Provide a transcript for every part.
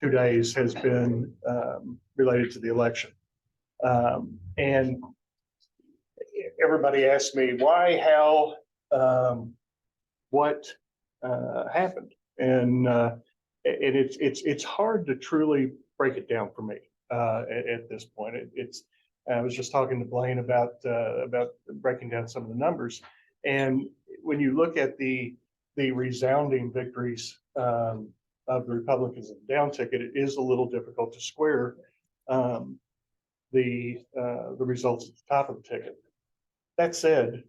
2 days has been related to the election. And everybody asked me why, how, what happened, and it's hard to truly break it down for me at this point. I was just talking to Blaine about breaking down some of the numbers, and when you look at the resounding victories of the Republicans in the down ticket, it is a little difficult to square the results at the top of the ticket. That said,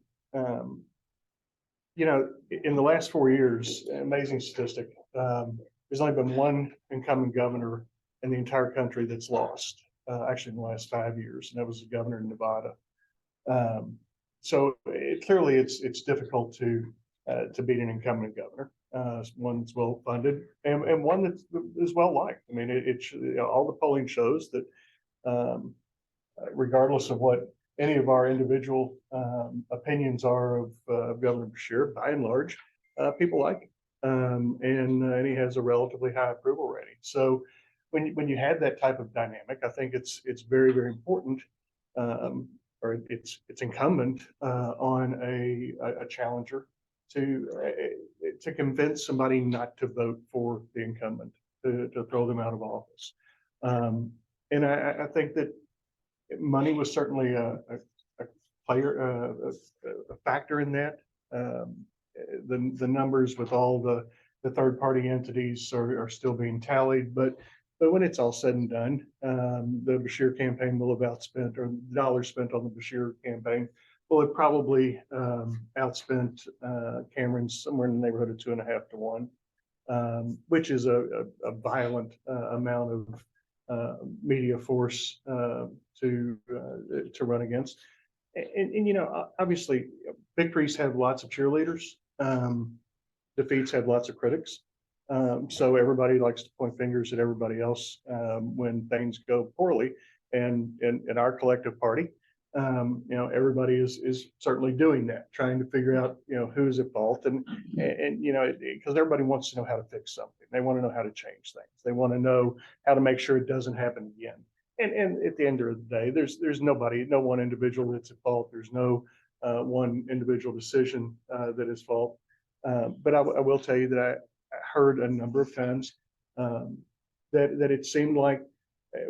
you know, in the last 4 years, amazing statistic, there's only been one incumbent governor in the entire country that's lost, actually in the last 5 years, and that was the governor in Nevada. So clearly it's difficult to beat an incumbent governor, one that's well funded and one that is well liked. I mean, all the polling shows that regardless of what any of our individual opinions are of Governor Beshear, by and large, people like him, and he has a relatively high approval rating. So when you have that type of dynamic, I think it's very, very important, or it's incumbent on a challenger to convince somebody not to vote for the incumbent, to throw them out of office. And I think that money was certainly a player, a factor in that. The numbers with all the third-party entities are still being tallied, but when it's all said and done, the Beshear campaign will have outspent, or the dollars spent on the Beshear campaign will have probably outspent Cameron's somewhere in the neighborhood of 2.5 to 1, which is a violent amount of media force to run against. And you know, obviously, victories have lots of cheerleaders. Defeats have lots of critics. So everybody likes to point fingers at everybody else when things go poorly. And in our collective party, you know, everybody is certainly doing that, trying to figure out, you know, who's at fault, and you know, because everybody wants to know how to fix something. They want to know how to change things. They want to know how to make sure it doesn't happen again. And at the end of the day, there's no one individual that's at fault. There's no one individual decision that is fault. But I will tell you that I heard a number of times that it seemed like,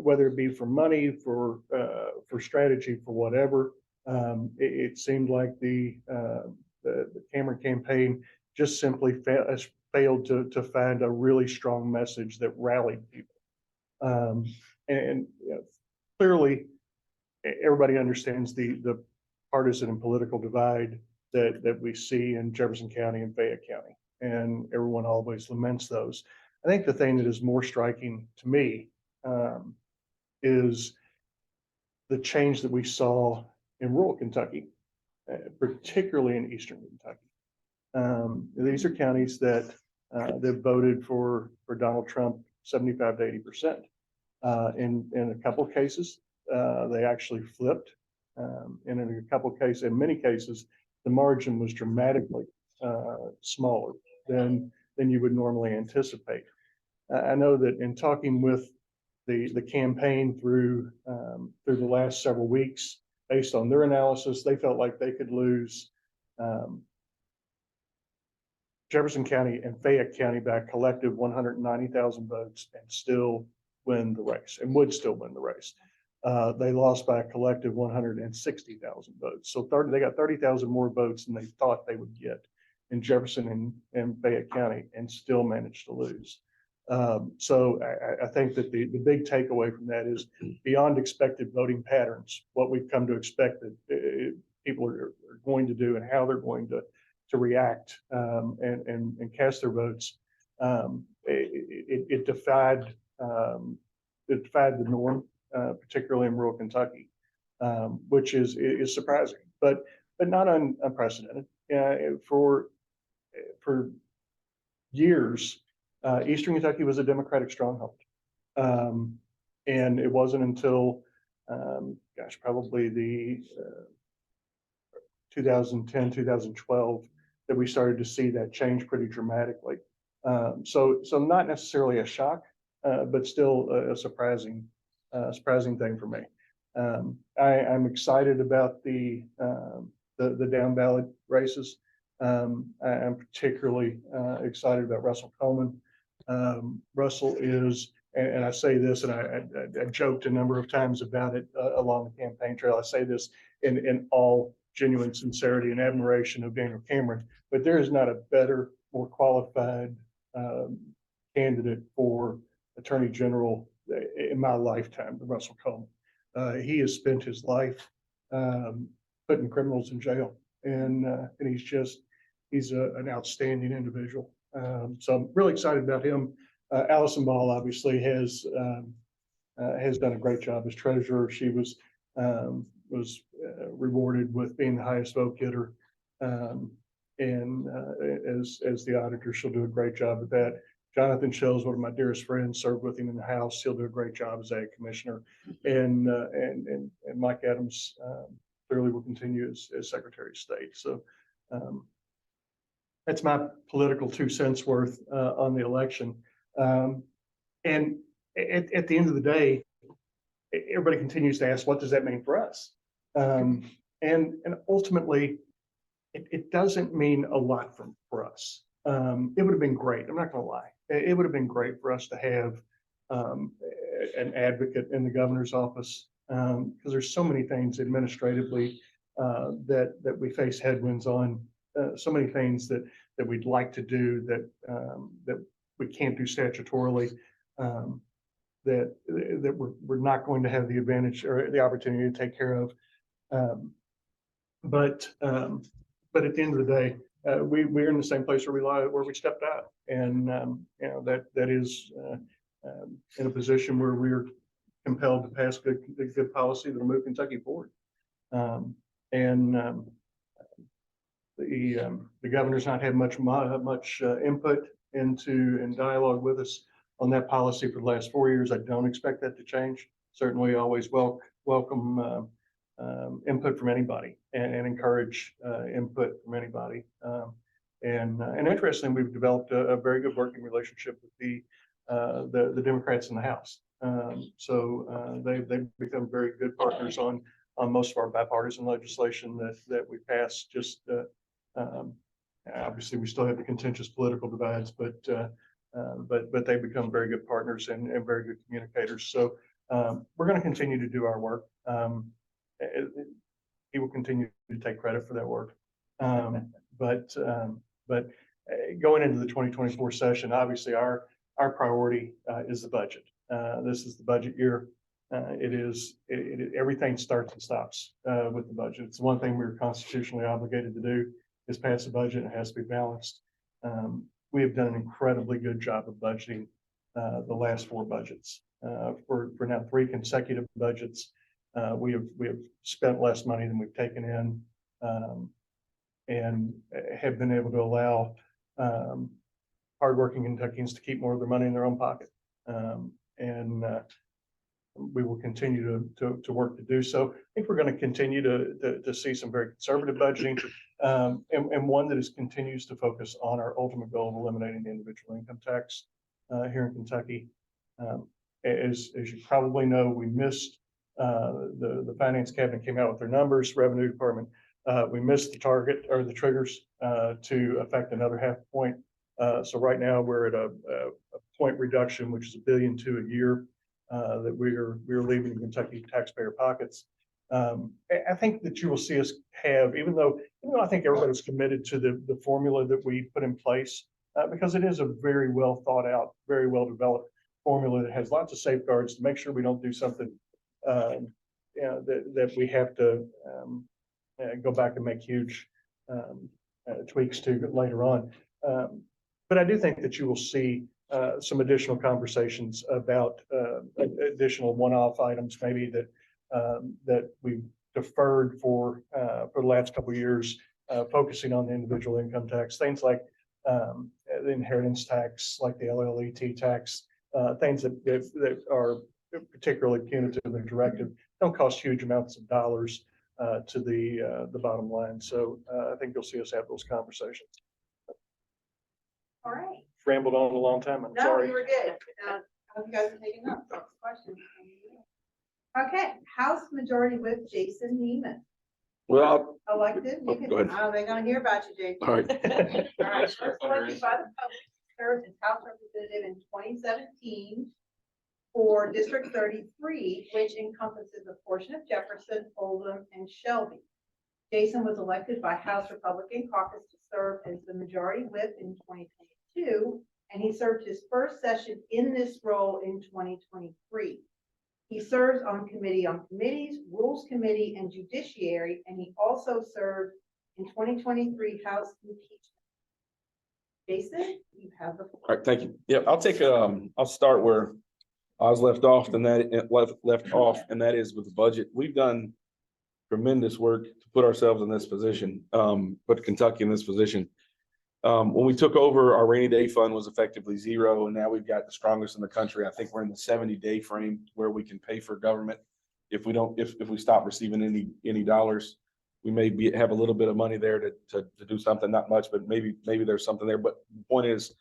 whether it be for money, for strategy, for whatever, it seemed like the Cameron campaign just simply failed to find a really strong message that rallied people. And you know, clearly, everybody understands the partisan and political divide that we see in Jefferson County and Fayette County, and everyone always laments those. I think the thing that is more striking to me is the change that we saw in rural Kentucky, particularly in eastern Kentucky. These are counties that voted for Donald Trump 75 to 80%. In a couple of cases, they actually flipped, and in a couple of cases, in many cases, the margin was dramatically smaller than you would normally anticipate. I know that in talking with the campaign through the last several weeks, based on their analysis, they felt like they could lose Jefferson County and Fayette County by a collective 190,000 votes and still win the race, and would still win the race. They lost by a collective 160,000 votes. So they got 30,000 more votes than they thought they would get in Jefferson and Fayette County, and still managed to lose. So I think that the big takeaway from that is, beyond expected voting patterns, what we've come to expect that people are going to do and how they're going to react and cast their votes. It defied the norm, particularly in rural Kentucky, which is surprising, but not unprecedented. For years, Eastern Kentucky was a Democratic stronghold, and it wasn't until probably the 2010, 2012 that we started to see that change pretty dramatically. So not necessarily a shock, but still a surprising thing for me. I'm excited about the down ballot races. I'm particularly excited about Russell Coleman. Russell is, and I say this, and I joked a number of times about it along the campaign trail. I say this in all genuine sincerity and admiration of Daniel Cameron, but there is not a better, more qualified candidate for Attorney General in my lifetime than Russell Coleman. He has spent his life putting criminals in jail, and he's an outstanding individual. So I'm really excited about him. Allison Ball obviously has done a great job as treasurer. She was rewarded with being the highest vote getter, and as the auditor, she'll do a great job at that. Jonathan Shell's one of my dearest friends, served with him in the House. He'll do a great job as Ag Commissioner, and Mike Adams clearly will continue as Secretary of State. So that's my political 2 cents worth on the election. And at the end of the day, everybody continues to ask, what does that mean for us? And ultimately, it doesn't mean a lot for us. It would have been great. I'm not going to lie. It would have been great for us to have an advocate in the governor's office, because there's so many things administratively that we face headwinds on. So many things that we'd like to do that we can't do statutorily. That we're not going to have the advantage or the opportunity to take care of. But at the end of the day, we're in the same place where we stepped out, and that is in a position where we're compelled to pass good policy that will move Kentucky forward. The governor's not had much input into and dialogue with us on that policy for the last 4 years. I don't expect that to change. Certainly always welcome input from anybody and encourage input from anybody. And interestingly, we've developed a very good working relationship with the Democrats in the House. So they've become very good partners on most of our bipartisan legislation that we pass. Just obviously, we still have the contentious political divides, but they become very good partners and very good communicators. So we're going to continue to do our work. He will continue to take credit for that work. But going into the 2024 session, obviously our priority is the budget. This is the budget year. Everything starts and stops with the budget. It's the one thing we're constitutionally obligated to do is pass a budget. It has to be balanced. We have done an incredibly good job of budgeting the last 4 budgets. For now 3 consecutive budgets, we have spent less money than we've taken in, and have been able to allow hardworking Kentuckians to keep more of their money in their own pocket. And we will continue to work to do so. I think we're going to continue to see some very conservative budgeting, and one that continues to focus on our ultimate goal of eliminating the individual income tax here in Kentucky. As you probably know, we missed the finance cabinet came out with their numbers. Revenue Department, we missed the target or the triggers to affect another half point. So right now we're at a point reduction, which is $1.2 billion a year. That we're leaving in Kentucky taxpayer pockets. I think that you will see us have, even though I think everybody's committed to the formula that we put in place, because it is a very well thought out, very well developed formula that has lots of safeguards to make sure we don't do something that we have to go back and make huge tweaks to later on. But I do think that you will see some additional conversations about additional one-off items, maybe that we deferred for the last couple of years, focusing on the individual income tax, things like the inheritance tax, like the LLET tax, things that are particularly punitive and directive, don't cost huge amounts of dollars to the bottom line. So I think you'll see us have those conversations. All right. rambled on a long time. I'm No, sorry. you were good. I hope you guys are taking notes. Questions? Okay, House Majority Whip Jason Nemes, Well, elected. You can, go ahead. they're gonna hear about you, Jason. all right. All right, first elected by the public, served as House Representative in 2017 for District 33, which encompasses a portion of Jefferson, Oldham, and Shelby. Jason was elected by House Republican Caucus to serve as the Majority Whip in 2022, and he served his first session in this role in 2023. He serves on committees, Rules Committee, and Judiciary, and he also served in 2023 House Impeachment. Jason, you have the floor. All right, thank you. Yeah, I'll take I'll start where I was left off, and that is with the budget. We've done tremendous work to put ourselves in this position, put Kentucky in this position. When we took over, our rainy day fund was effectively zero, and now we've got the strongest in the country. I think we're in the 70-day frame where we can pay for government. If we stop receiving any dollars, we may have a little bit of money there to do something, not much, but maybe there's something there. But the point is,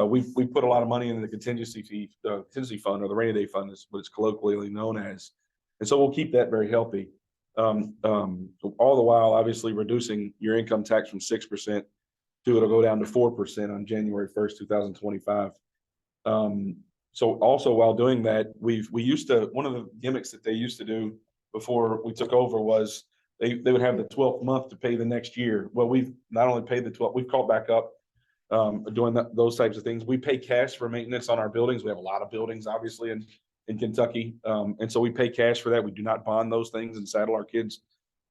we put a lot of money in the contingency fund, or the rainy day fund is what it's colloquially known as, and so we'll keep that very healthy. All the while, obviously, reducing your income tax from 6% to it'll go down to 4% on January 1st, 2025. So also while doing that, we used to, one of the gimmicks that they used to do before we took over was they would have the 12th month to pay the next year. Well, we've not only paid the 12th, we've caught back up doing those types of things. We pay cash for maintenance on our buildings. We have a lot of buildings, obviously, in Kentucky. And so we pay cash for that. We do not bond those things and saddle our kids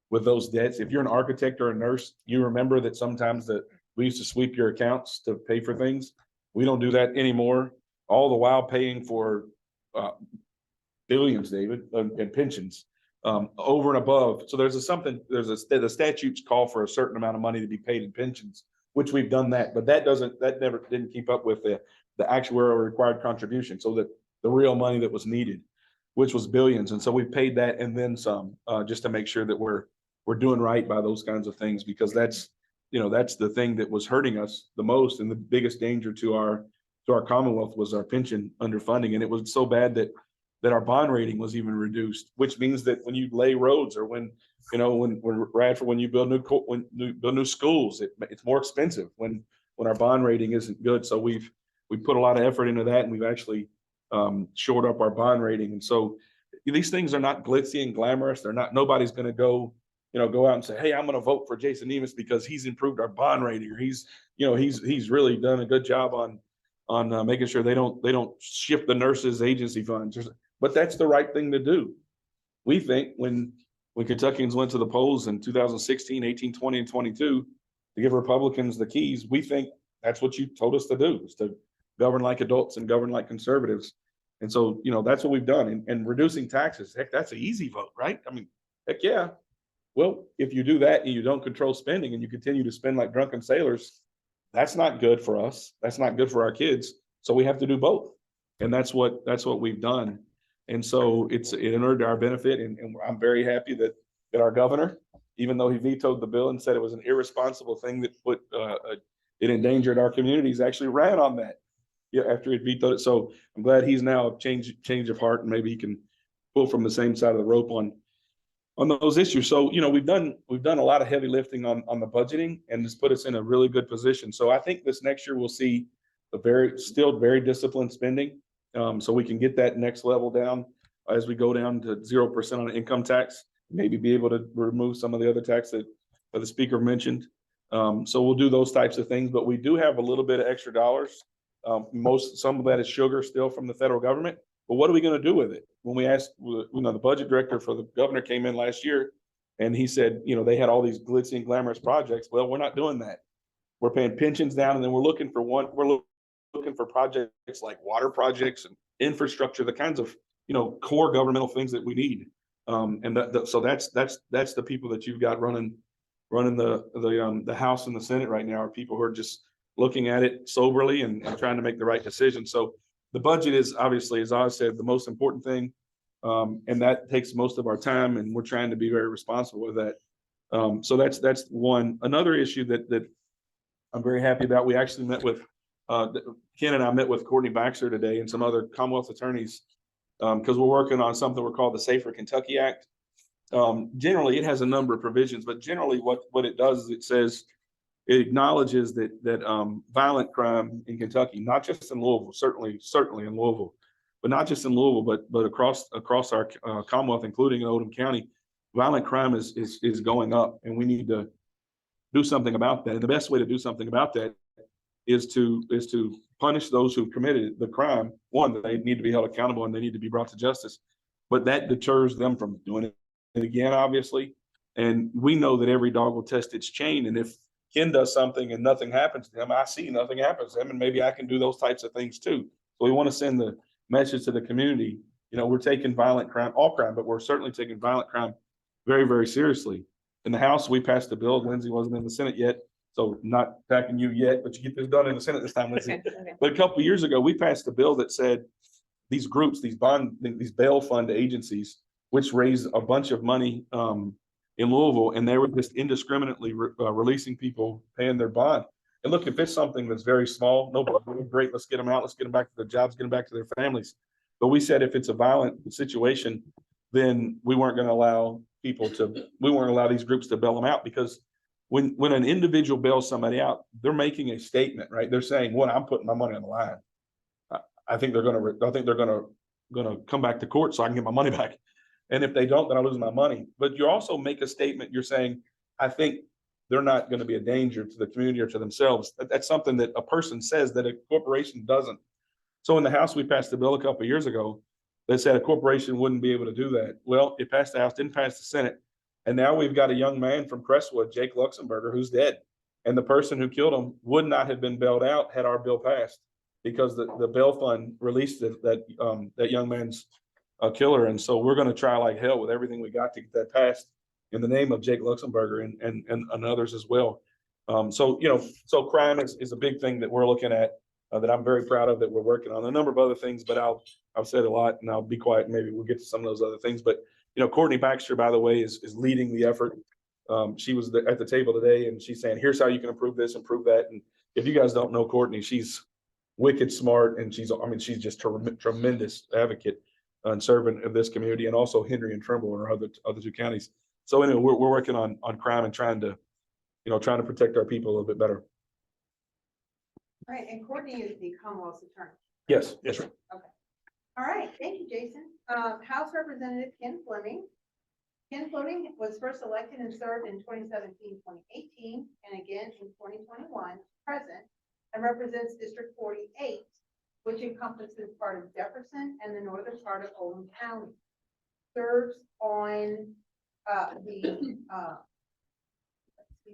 with those debts. If you're an architect or a nurse, you remember that sometimes we used to sweep your accounts to pay for things. We don't do that anymore, all the while paying for billions, David, and pensions over and above. So the statutes call for a certain amount of money to be paid in pensions, which we've done that, but that didn't keep up with the actuarial required contribution. So that the real money that was needed, which was billions. And so we paid that and then some, just to make sure that we're doing right by those kinds of things, because that's the thing that was hurting us the most, and the biggest danger to our Commonwealth was our pension underfunding. And it was so bad that our bond rating was even reduced, which means that when you lay roads, or when you build new schools, it's more expensive when our bond rating isn't good. So we put a lot of effort into that, and we've actually shored up our bond rating. And so these things are not glitzy and glamorous. Nobody's going to go out and say, hey, I'm going to vote for Jason Nemes because he's improved our bond rating, or he's really done a good job on making sure they don't shift the nurses' agency funds. But that's the right thing to do. We think when Kentuckians went to the polls in 2016, 18, 20, and 22 to give Republicans the keys, we think that's what you told us to do, is to govern like adults and govern like conservatives. And so, that's what we've done. And reducing taxes, heck, that's an easy vote, right? I mean, heck yeah. Well, if you do that and you don't control spending and you continue to spend like drunken sailors, that's not good for us. That's not good for our kids. So we have to do both. And that's what we've done. And so it inured to our benefit. And I'm very happy that our governor, even though he vetoed the bill and said it was an irresponsible thing that it endangered our communities, actually ran on that after he vetoed it. So I'm glad he's now change of heart, and maybe he can pull from the same side of the rope on those issues. So, we've done a lot of heavy lifting on the budgeting, and it's put us in a really good position. So I think this next year we'll see still very disciplined spending. So we can get that next level down as we go down to 0% on income tax, maybe be able to remove some of the other tax that the speaker mentioned. So we'll do those types of things, but we do have a little bit of extra dollars. Some of that is sugar still from the federal government. But what are we going to do with it? When we asked, the budget director for the governor came in last year, and he said, they had all these glitzy and glamorous projects. Well, we're not doing that. We're paying pensions down, and then we're looking for projects like water projects and infrastructure, the kinds of core governmental things that we need. So that's the people that you've got running the House and the Senate right now, are people who are just looking at it soberly and trying to make the right decision. So the budget is obviously, as I said, the most important thing, and that takes most of our time, and we're trying to be very responsible with that. So that's one. Another issue that I'm very happy about, we actually met with Ken and I met with Courtney Baxter today and some other Commonwealth attorneys, because we're working on something we're called the Safer Kentucky Act. Generally, it has a number of provisions, but generally what it does is it says, it acknowledges that violent crime in Kentucky, not just in Louisville, certainly in Louisville, but not just in Louisville, but across our Commonwealth, including in Oldham County, violent crime is going up, and we need to do something about that. And the best way to do something about that is to punish those who committed the crime. One, they need to be held accountable and they need to be brought to justice, but that deters them from doing it again, obviously. And we know that every dog will test its chain. And if Ken does something and nothing happens to him, I see nothing happens to him, and maybe I can do those types of things too. So we want to send the message to the community. You know, we're taking violent crime, all crime, but we're certainly taking violent crime very, very seriously. In the House, we passed a bill. Lindsay wasn't in the Senate yet, so not attacking you yet, but you get this done in the Senate this time, Lindsay. Okay. But a couple of years ago, we passed a bill that said these groups, these bail fund agencies, which raise a bunch of money in Louisville, and they were just indiscriminately releasing people, paying their bond. And look, if it's something that's very small, no problem, great, let's get them out, let's get them back to their jobs, get them back to their families. But we said if it's a violent situation, then we weren't going to allow these groups to bail them out, because when an individual bails somebody out, they're making a statement, right? They're saying, "Well, I'm putting my money on the line. I think they're gonna come back to court so I can get my money back. And if they don't, then I lose my money." But you also make a statement. You're saying, "I think they're not going to be a danger to the community or to themselves." That's something that a person says that a corporation doesn't. So in the House, we passed a bill a couple of years ago that said a corporation wouldn't be able to do that. Well, it passed the House, didn't pass the Senate. And now we've got a young man from Crestwood, Jake Luxemburger, who's dead. And the person who killed him would not have been bailed out had our bill passed, because the bail fund released that young man's killer. And so we're going to try like hell with everything we got to get that passed in the name of Jake Luxemburger and others as well. So crime is a big thing that we're looking at, that I'm very proud of, that we're working on. A number of other things, but I've said a lot and I'll be quiet. Maybe we'll get to some of those other things. But Courtney Baxter, by the way, is leading the effort. She was at the table today, and she's saying, "Here's how you can improve this, improve that." And if you guys don't know Courtney, she's wicked smart, and she's just tremendous advocate and servant of this community, and also Henry and Trimble and our other two counties. So anyway, we're working on crime and trying to protect our people a little bit better. All right, and Courtney is the Commonwealth's attorney. Yes, right. Okay. All right, thank you, Jason. House Representative Ken Fleming. Ken Fleming was first elected and served in 2017, 2018, and again in 2021, present, and represents District 48, which encompasses part of Jefferson and the northern part of Oldham County. Serves on he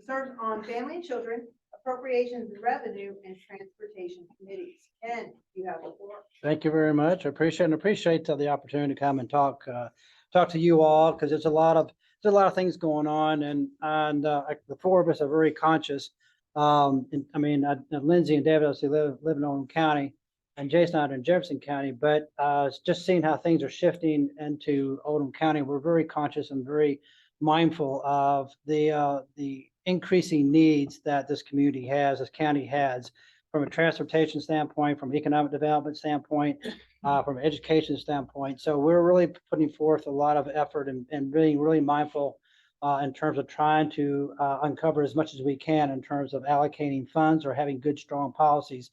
serves on Family and Children, Appropriations and Revenue, and Transportation Committees. Ken, you have the floor. Thank you very much. I appreciate the opportunity to come and talk to you all, because there's a lot of things going on, and the four of us are very conscious. Lindsay and David obviously live in Oldham County, and Jason out in Jefferson County, but just seeing how things are shifting into Oldham County, we're very conscious and very mindful of the increasing needs that this county has, from a transportation standpoint, from economic development standpoint, from an education standpoint. So we're really putting forth a lot of effort and being really mindful in terms of trying to uncover as much as we can in terms of allocating funds or having good, strong policies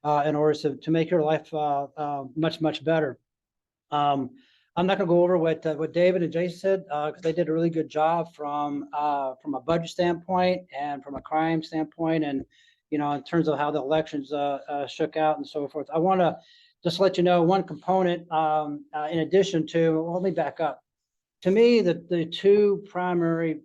in order to make your life much, much better. I'm not going to go over what David and Jason said, because they did a really good job from a budget standpoint and from a crime standpoint, and in terms of how the elections shook out and so forth. I want to just let you know one component in addition to. Well, let me back up. To me, the two primary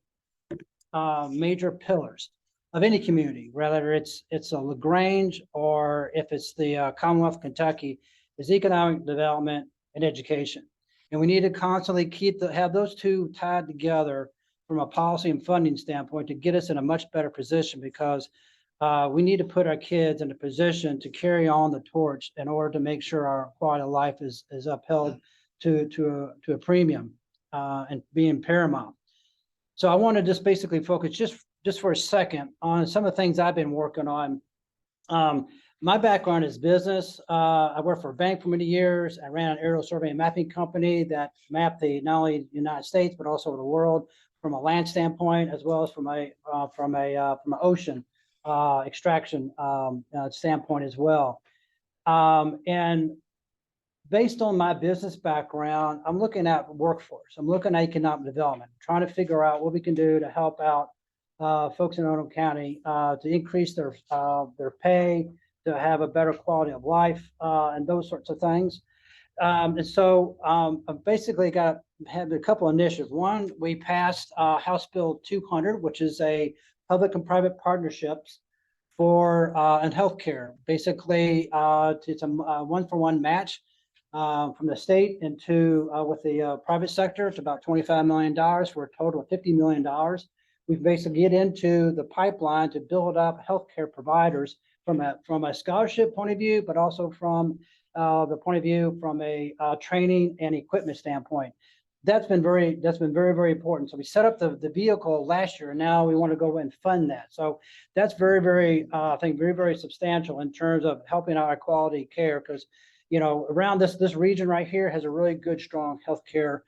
major pillars of any community, whether it's a LaGrange or if it's the Commonwealth of Kentucky, is economic development and education. And we need to constantly have those two tied together from a policy and funding standpoint to get us in a much better position, because we need to put our kids in a position to carry on the torch in order to make sure our quality of life is upheld to a premium and being paramount. So I want to just basically focus just for a second on some of the things I've been working on. My background is business. I worked for a bank for many years. I ran an aerial survey and mapping company that mapped not only the United States, but also the world from a land standpoint, as well as from an ocean extraction standpoint as well. And based on my business background, I'm looking at workforce. I'm looking at economic development, trying to figure out what we can do to help out folks in Oldham County to increase their pay, to have a better quality of life, and those sorts of things. And so I've basically had a couple of initiatives. One, we passed House Bill 200, which is a public and private partnerships for in healthcare. Basically, it's a one-for-one match from the state into with the private sector. It's about $25 million for a total of $50 million. We basically get into the pipeline to build up healthcare providers from a scholarship point of view, but also from the point of view from a training and equipment standpoint. That's been very, very important. So we set up the vehicle last year, and now we want to go and fund that. So that's very, I think very substantial in terms of helping our quality care, because around this region right here has a really good, strong healthcare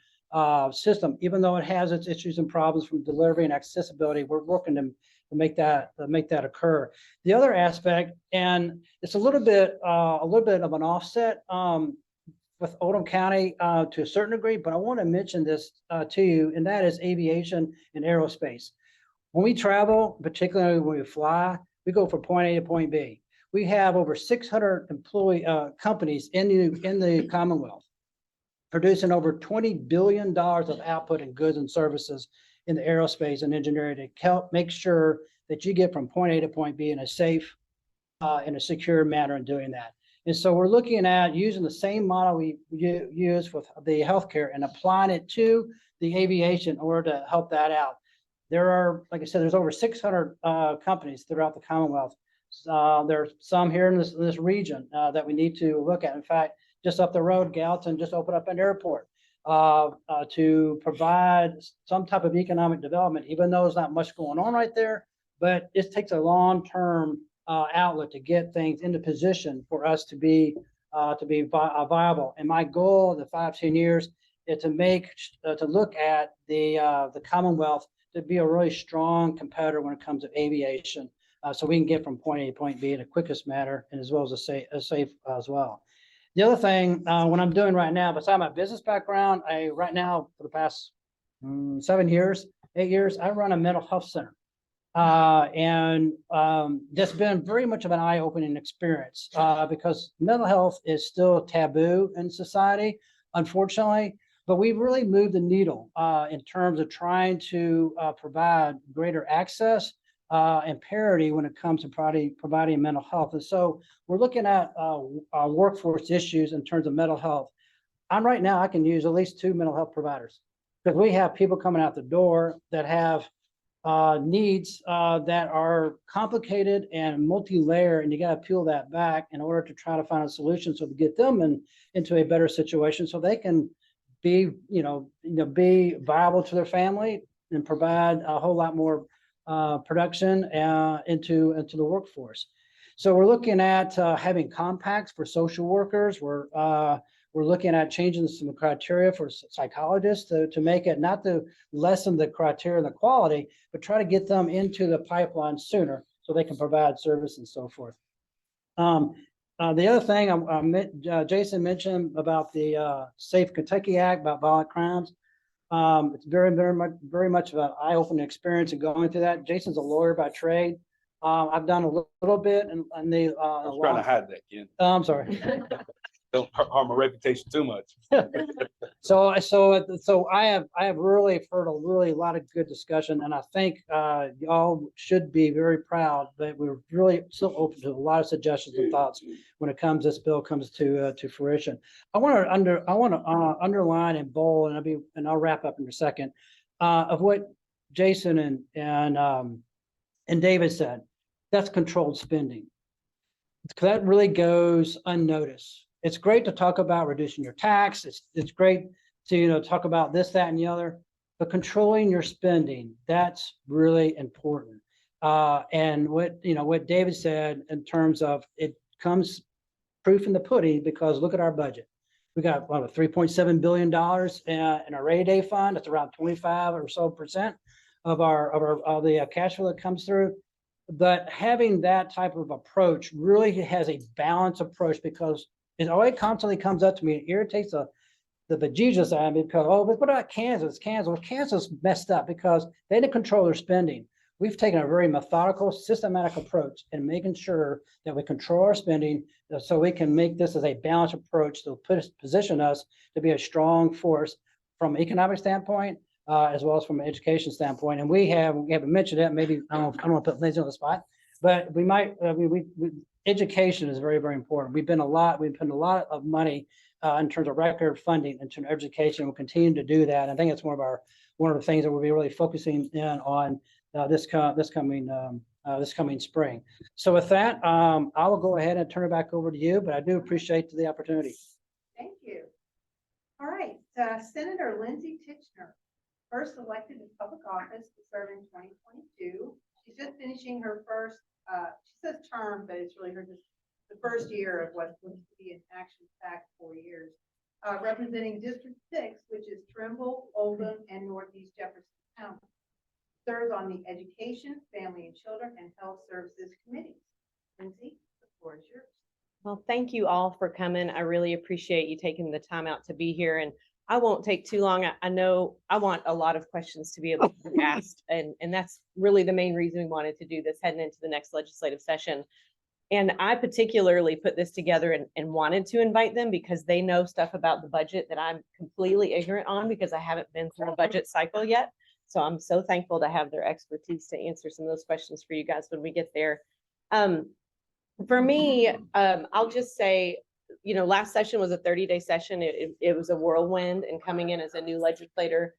system. Even though it has its issues and problems from delivery and accessibility, we're working to make that occur. The other aspect, and it's a little bit of an offset with Oldham County to a certain degree, but I want to mention this to you, and that is aviation and aerospace. When we travel, particularly when we fly, we go from point A to point B. We have over 600 companies in the Commonwealth producing over $20 billion of output in goods and services in the aerospace and engineering to help make sure that you get from point A to point B in a safe and a secure manner in doing that. And so we're looking at using the same model we use with the healthcare and applying it to the aviation in order to help that out. There are, like I said, there's over 600 companies throughout the Commonwealth. There's some here in this region that we need to look at. In fact, just up the road, Gallatin just opened up an airport to provide some type of economic development, even though there's not much going on right there, but it takes a long-term outlet to get things into position for us to be viable. And my goal in the 5-10 years is to look at the Commonwealth to be a really strong competitor when it comes to aviation, so we can get from point A to point B in the quickest manner, and as well as a safe as well. The other thing, what I'm doing right now, besides my business background, right now for the past 8 years, I run a mental health center. And that's been very much of an eye-opening experience because mental health is still taboo in society, unfortunately, but we've really moved the needle in terms of trying to provide greater access and parity when it comes to providing mental health. And so we're looking at workforce issues in terms of mental health. Right now, I can use at least 2 mental health providers because we have people coming out the door that have needs that are complicated and multi-layer, and you got to peel that back in order to try to find a solution so to get them into a better situation so they can be viable to their family and provide a whole lot more production into the workforce. So we're looking at having compacts for social workers. We're looking at changing some criteria for psychologists to make it not to lessen the criteria and the quality, but try to get them into the pipeline sooner so they can provide service and so forth. The other thing Jason mentioned about the Safe Kentucky Act about violent crimes. It's very much of an eye-opening experience in going through that. Jason's a lawyer by trade. I've done a little bit in the. I was trying to hide that, Ken. I'm sorry. Don't harm my reputation too much. So I have really heard a lot of good discussion, and I think y'all should be very proud that we're really still open to a lot of suggestions and thoughts when this bill comes to fruition. I want to underline and bold, and I'll wrap up in a second of what Jason and David said. That's controlled spending. That really goes unnoticed. It's great to talk about reducing your tax. It's great to talk about this, that, and the other, but controlling your spending, that's really important. And what David said in terms of it comes proof in the pudding, because look at our budget. We got what, $3.7 billion in our rainy day fund. That's around 25% or so of the cash flow that comes through. But having that type of approach really has a balanced approach, because it always constantly comes up to me. It irritates the bejesus out of me, because, oh, but what about Kansas? Kansas messed up because they didn't control their spending. We've taken a very methodical, systematic approach in making sure that we control our spending, so we can make this as a balanced approach to position us to be a strong force from an economic standpoint, as well as from an education standpoint. And we haven't mentioned that. Maybe I don't want to put Lindsay on the spot, but we might. Education is very, very important. We've put a lot of money in terms of record funding into education. We'll continue to do that. I think it's one of the things that we'll be really focusing in on this coming spring. So with that, I will go ahead and turn it back over to you, but I do appreciate the opportunity. Thank you. All right, Senator Lindsay Tichenor, first elected to public office to serve in 2022. She's just finishing her first, she says term, but it's really the first year of what's going to be an action-packed 4 years, representing District 6, which is Trimble, Oldham, and Northeast Jefferson County. Serves on the Education, Family and Children, and Health Services Committees. Lindsay, the floor is yours. Well, thank you all for coming. I really appreciate you taking the time out to be here, and I won't take too long. I know I want a lot of questions to be able to be asked, and that's really the main reason we wanted to do this heading into the next legislative session. And I particularly put this together and wanted to invite them because they know stuff about the budget that I'm completely ignorant on, because I haven't been through a budget cycle yet. So I'm so thankful to have their expertise to answer some of those questions for you guys when we get there. For me, I'll just say, last session was a 30-day session. It was a whirlwind, and coming in as a new legislator,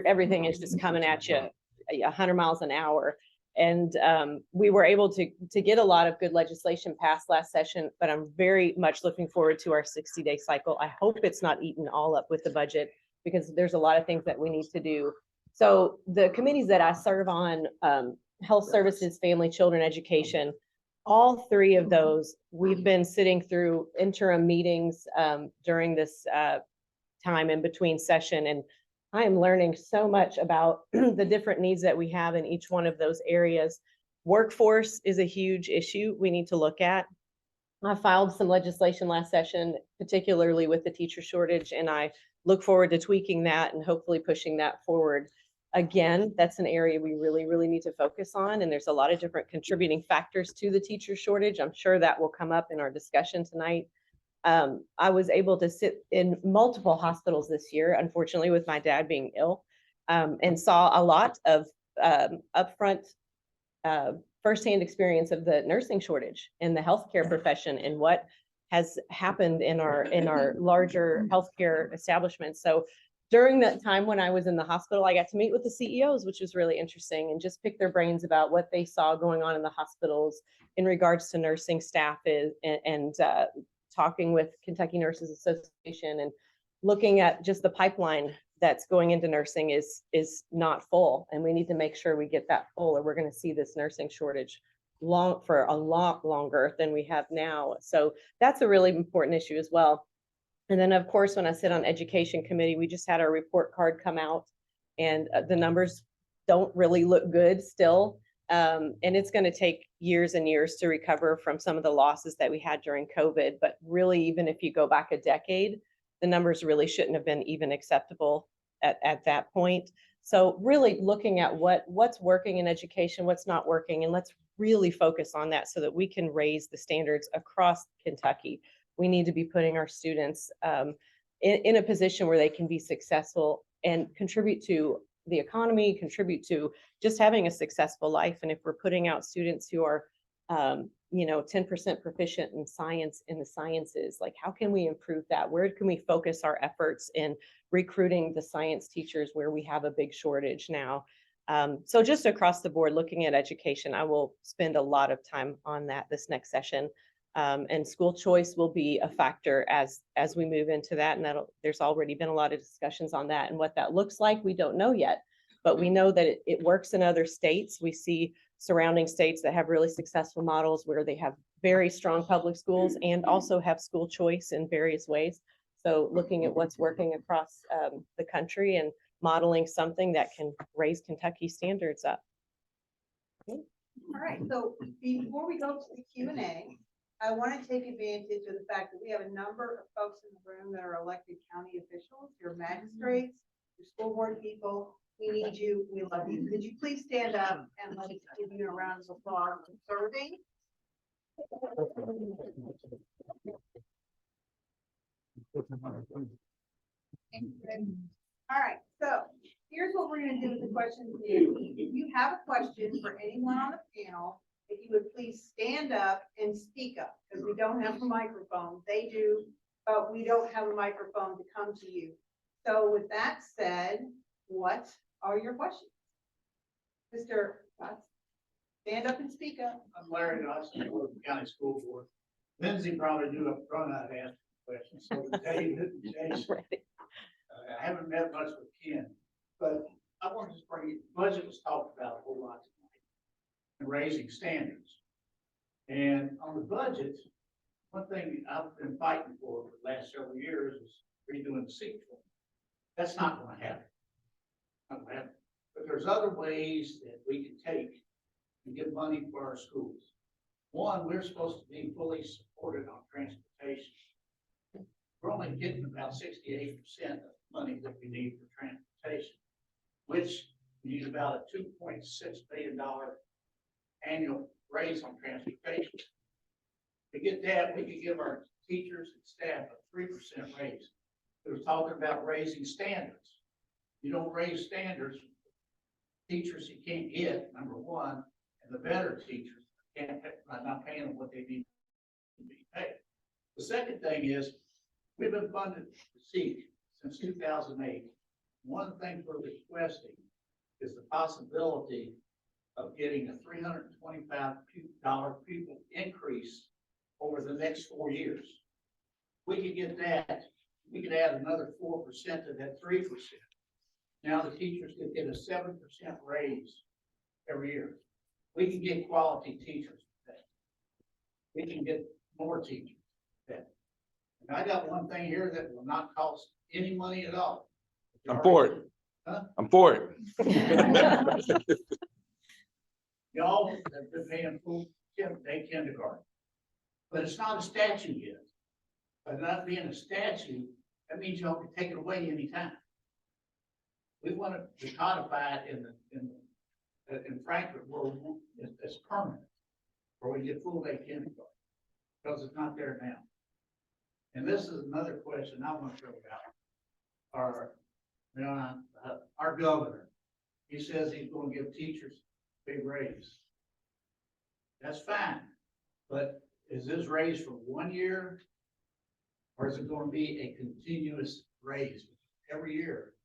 everything is just coming at you 100 miles an hour. And we were able to get a lot of good legislation passed last session, but I'm very much looking forward to our 60-day cycle. I hope it's not eaten all up with the budget, because there's a lot of things that we need to do. So the committees that I serve on, Health Services, Family, Children, Education, all three of those, we've been sitting through interim meetings during this time in between session. And I am learning so much about the different needs that we have in each one of those areas. Workforce is a huge issue we need to look at. I filed some legislation last session, particularly with the teacher shortage, and I look forward to tweaking that and hopefully pushing that forward. Again, that's an area we really, really need to focus on, and there's a lot of different contributing factors to the teacher shortage. I'm sure that will come up in our discussion tonight. I was able to sit in multiple hospitals this year, unfortunately, with my dad being ill, and saw a lot of upfront firsthand experience of the nursing shortage in the healthcare profession and what has happened in our larger healthcare establishments. So during that time when I was in the hospital, I got to meet with the CEOs, which was really interesting, and just pick their brains about what they saw going on in the hospitals in regards to nursing staff and talking with Kentucky Nurses Association and looking at just the pipeline that's going into nursing is not full. And we need to make sure we get that full, or we're going to see this nursing shortage for a lot longer than we have now. So that's a really important issue as well. And then, of course, when I sit on Education Committee, we just had our report card come out, and the numbers don't really look good still. And it's going to take years and years to recover from some of the losses that we had during COVID. But really, even if you go back a decade, the numbers really shouldn't have been even acceptable at that point. So really looking at what's working in education, what's not working, and let's really focus on that so that we can raise the standards across Kentucky. We need to be putting our students in a position where they can be successful and contribute to the economy, contribute to just having a successful life. And if we're putting out students who are 10% proficient in science, in the sciences, like how can we improve that? Where can we focus our efforts in recruiting the science teachers where we have a big shortage now? So just across the board, looking at education, I will spend a lot of time on that this next session. And school choice will be a factor as we move into that. And there's already been a lot of discussions on that, and what that looks like, we don't know yet, but we know that it works in other states. We see surrounding states that have really successful models where they have very strong public schools and also have school choice in various ways. So looking at what's working across the country and modeling something that can raise Kentucky standards up. All right, so before we go to the Q&A, I want to take advantage of the fact that we have a number of folks in the room that are elected county officials, your magistrates, your school board people. We need you. We love you. Could you please stand up and let us give you a round of applause for serving? All right, so here's what we're gonna do with the questions. If you have a question for anyone on the panel, if you would please stand up and speak up, because we don't have a microphone. They do, but we don't have a microphone to come to you. So with that said, what are your questions? Mr. Watts, stand up and speak up. I'm Larry Dawson, with the county school board. Lindsay probably knew up front I'd ask questions, so David and Jason. I haven't met much with Ken, but I want to just bring you, budget was talked about a whole lot tonight, and raising standards. And on the budget, one thing I've been fighting for the last several years is redoing the seat form. That's not going to happen. Not gonna happen. But there's other ways that we can take and get money for our schools. One, we're supposed to be fully supported on transportation. We're only getting about 68% of the money that we need for transportation, which we need about a $2.6 billion annual raise on transportation. To get that, we could give our teachers and staff a 3% raise. They were talking about raising standards. You don't raise standards, teachers you can't get, number one, and the better teachers can't, not paying them what they need to be paid. The second thing is, we've been funded to SEEK since 2008. One thing we're requesting is the possibility of getting a $325 pupil increase over the next 4 years. We could get that, we could add another 4% to that 3%. Now the teachers could get a 7% raise every year. We can get quality teachers with that. We can get more teachers with that. And I got one thing here that will not cost any money at all. I'm for it. Huh? I'm for it. Y'all have been paying full day kindergarten. But it's not a statute yet. By not being a statute, that means y'all can take it away anytime. We want to codify it in Frankfurt where it's permanent, where we get full day kindergarten, because it's not there now. And this is another question I want to throw out. Our governor, he says he's going to give teachers a big raise. That's fine, but is this raise for 1 year? Or is it going to be a continuous raise every year?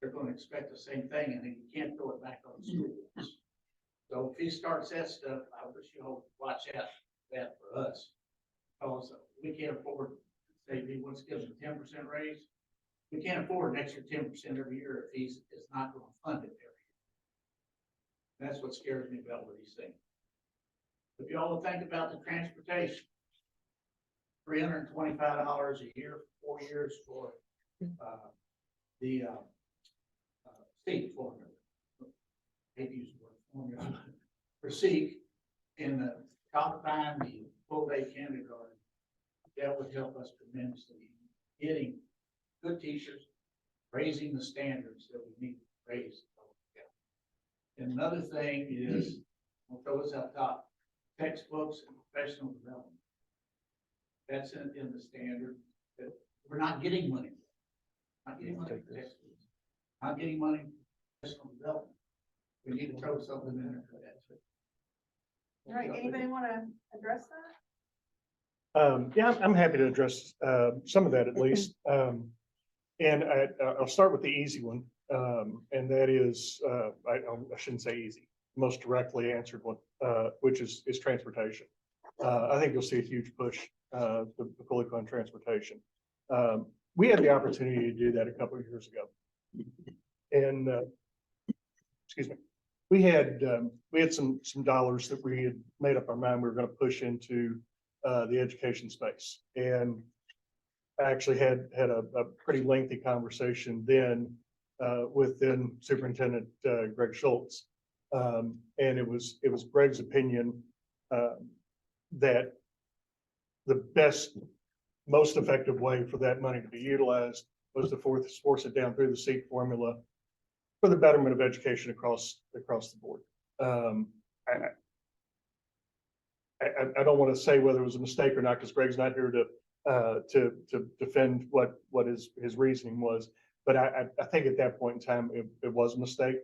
They're going to expect the same thing, and then you can't throw it back on the schools. So if he starts that stuff, I wish you all watch out for that for us. Because we can't afford, say, if he wants to give us a 10% raise, we can't afford an extra 10% every year if he's not going to fund it every year. That's what scares me about what he's saying. If y'all will think about the transportation, $325 a year for 4 years for the SEEK formula. Hate to use the word formula for SEEK in the codifying the full day kindergarten. That would help us tremendously getting good teachers, raising the standards that we need to raise. And another thing is, we'll throw this up top, textbooks and professional development. That's in the standard that we're not getting money. Not getting money for textbooks. Not getting money for professional development. We need to throw something in there for that too. All right, anybody want to address that? Yeah, I'm happy to address some of that at least. And I'll start with the easy one. And that is, I shouldn't say easy, most directly answered one, which is transportation. I think you'll see a huge push to fully fund transportation. We had the opportunity to do that a couple of years ago. And excuse me. we had some dollars that we had made up our mind we were going to push into the education space. And I actually had a pretty lengthy conversation then with then Superintendent Greg Schultz. And it was Greg's opinion that the best, most effective way for that money to be utilized was to force it down through the SEEK formula for the betterment of education across the board. I don't want to say whether it was a mistake or not, because Greg's not here to defend what his reasoning was. But I think at that point in time, it was a mistake,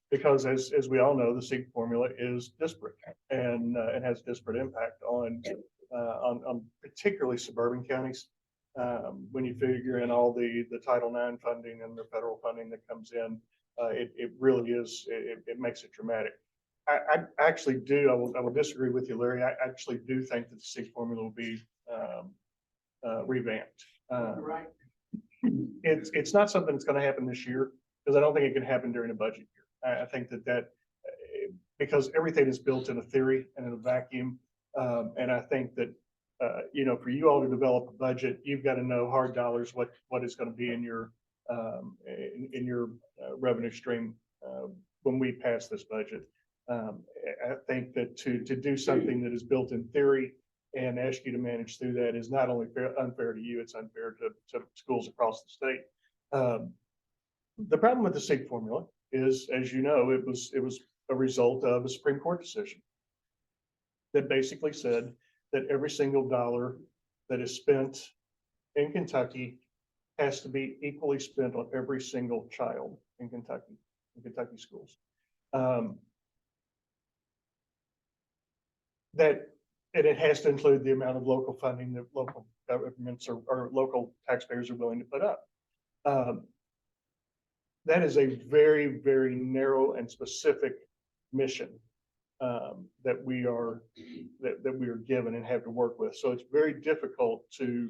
because as we all know, the SEEK formula is disparate and it has disparate impact on particularly suburban counties. When you figure in all the Title IX funding and the federal funding that comes in, it really is, it makes it dramatic. I actually do, I will disagree with you, Larry. I actually do think that the SEEK formula will be revamped. Right. It's not something that's going to happen this year, because I don't think it can happen during a budget year. I think that because everything is built in a theory and in a vacuum. And I think that, for you all to develop a budget, you've got to know hard dollars, what is going to be in your revenue stream when we pass this budget. I think that to do something that is built in theory and ask you to manage through that is not only unfair to you, it's unfair to schools across the state. The problem with the SEEK formula is, as you know, it was a result of a Supreme Court decision that basically said that every single dollar that is spent in Kentucky has to be equally spent on every single child in Kentucky schools. And it has to include the amount of local funding that local governments or local taxpayers are willing to put up. That is a very, very narrow and specific mission that we are given and have to work with. So it's very difficult to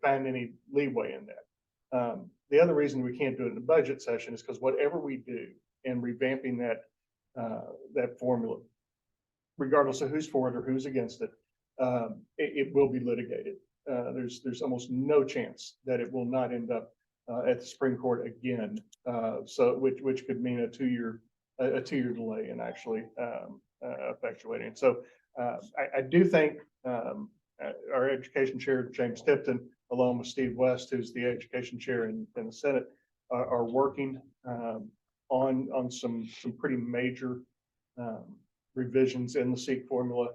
find any leeway in that. The other reason we can't do it in the budget session is because whatever we do in revamping that formula, regardless of who's for it or who's against it, it will be litigated. There's almost no chance that it will not end up at the Supreme Court again. So which could mean a two-year delay in actually effectuating. So I do think our education chair, James Tipton, along with Steve West, who's the education chair in the Senate, are working on some pretty major revisions in the SEEK formula.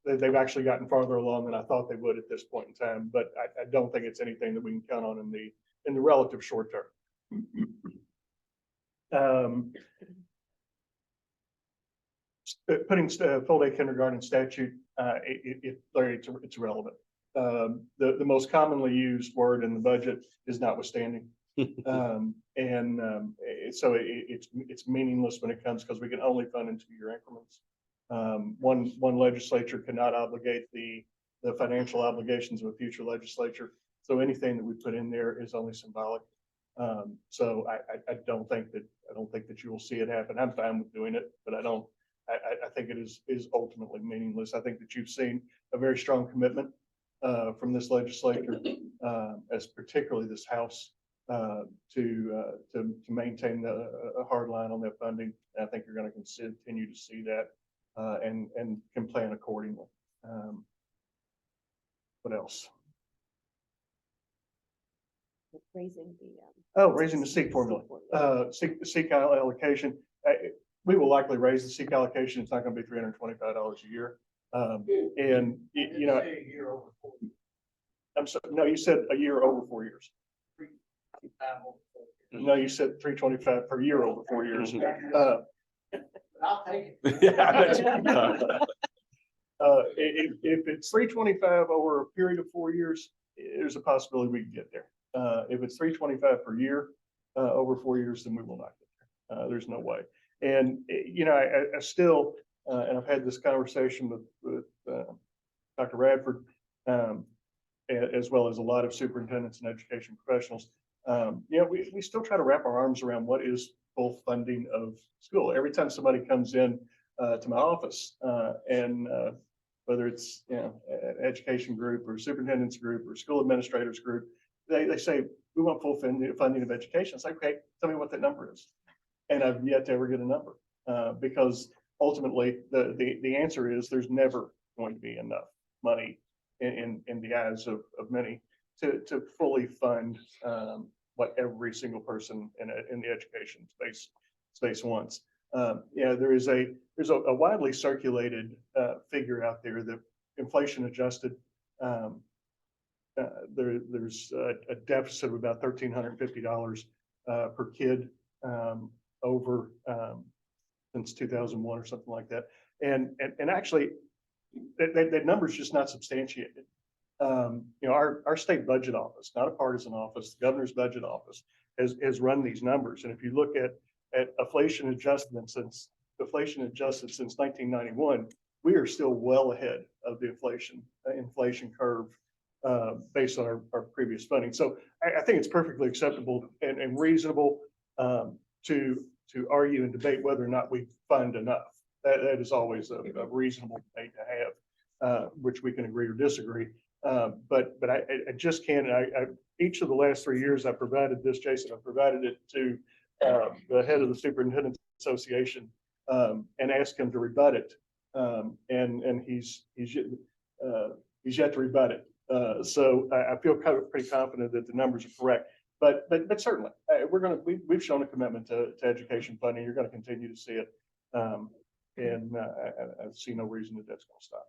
They've actually gotten farther along than I thought they would at this point in time, but I don't think it's anything that we can count on in the relative short term. Putting full-day kindergarten statute, it's irrelevant. The most commonly used word in the budget is notwithstanding. So it's meaningless when it comes, because we can only fund in 2-year increments. One legislature cannot obligate the financial obligations of a future legislature. So anything that we put in there is only symbolic. So I don't think that you will see it happen. I'm fine with doing it, but I think it is ultimately meaningless. I think that you've seen a very strong commitment from this legislature, as particularly this House, to maintain a hard line on that funding. And I think you're going to continue to see that, and can plan accordingly. What else? Raising Raising the SEEK formula. SEEK allocation. We will likely raise the SEEK allocation. It's not going to be $325 a year. And I'm sorry. No, you said a year over 4 years. No, you said $325 per year over 4 years. I'll take it. If it's $325 over a period of 4 years, there's a possibility we can get there. If it's $325 per year over 4 years, then we will not get there. There's no way. And I still, and I've had this conversation with Dr. Radford, as well as a lot of superintendents and education professionals. We still try to wrap our arms around what is full funding of school. Every time somebody comes in to my office and whether it's, you know, an education group or superintendent's group or school administrators group, they say, we want full funding of education. It's like, okay, tell me what that number is. And I've yet to ever get a number because ultimately the answer is there's never going to be enough money in the eyes of many to fully fund what every single person in the education space wants. Yeah, there's a widely circulated figure out there that inflation adjusted. There's a deficit of about $1,350 per kid over since 2001 or something like that. And actually, that number is just not substantiated. You know, our state budget office, not a partisan office, the governor's budget office has run these numbers. And if you look at inflation adjusted since 1991, we are still well ahead of the inflation curve based on our previous funding. So I think it's perfectly acceptable and reasonable to argue and debate whether or not we fund enough. That is always a reasonable debate to have, which we can agree or disagree. But I just can't. Each of the last 3 years I provided this, Jason. I provided it to the head of the Superintendent's Association and asked him to rebut it, and he's yet to rebut it. So I feel pretty confident that the numbers are correct. But certainly we've shown a commitment to education funding. You're going to continue to see it, and I see no reason that that's going to stop.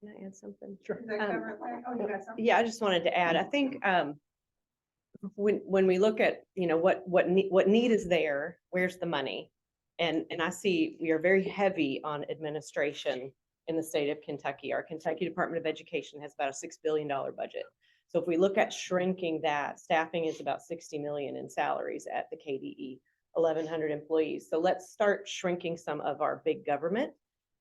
Can I add something? Does that cover it? Oh, you got something? Yeah, I just wanted to add, I think when we look at, you know, what need is there, where's the money? And I see we are very heavy on administration in the state of Kentucky. Our Kentucky Department of Education has about a $6 billion budget. So if we look at shrinking that, staffing is about 60 million in salaries at the KDE, 1,100 employees. So let's start shrinking some of our big government.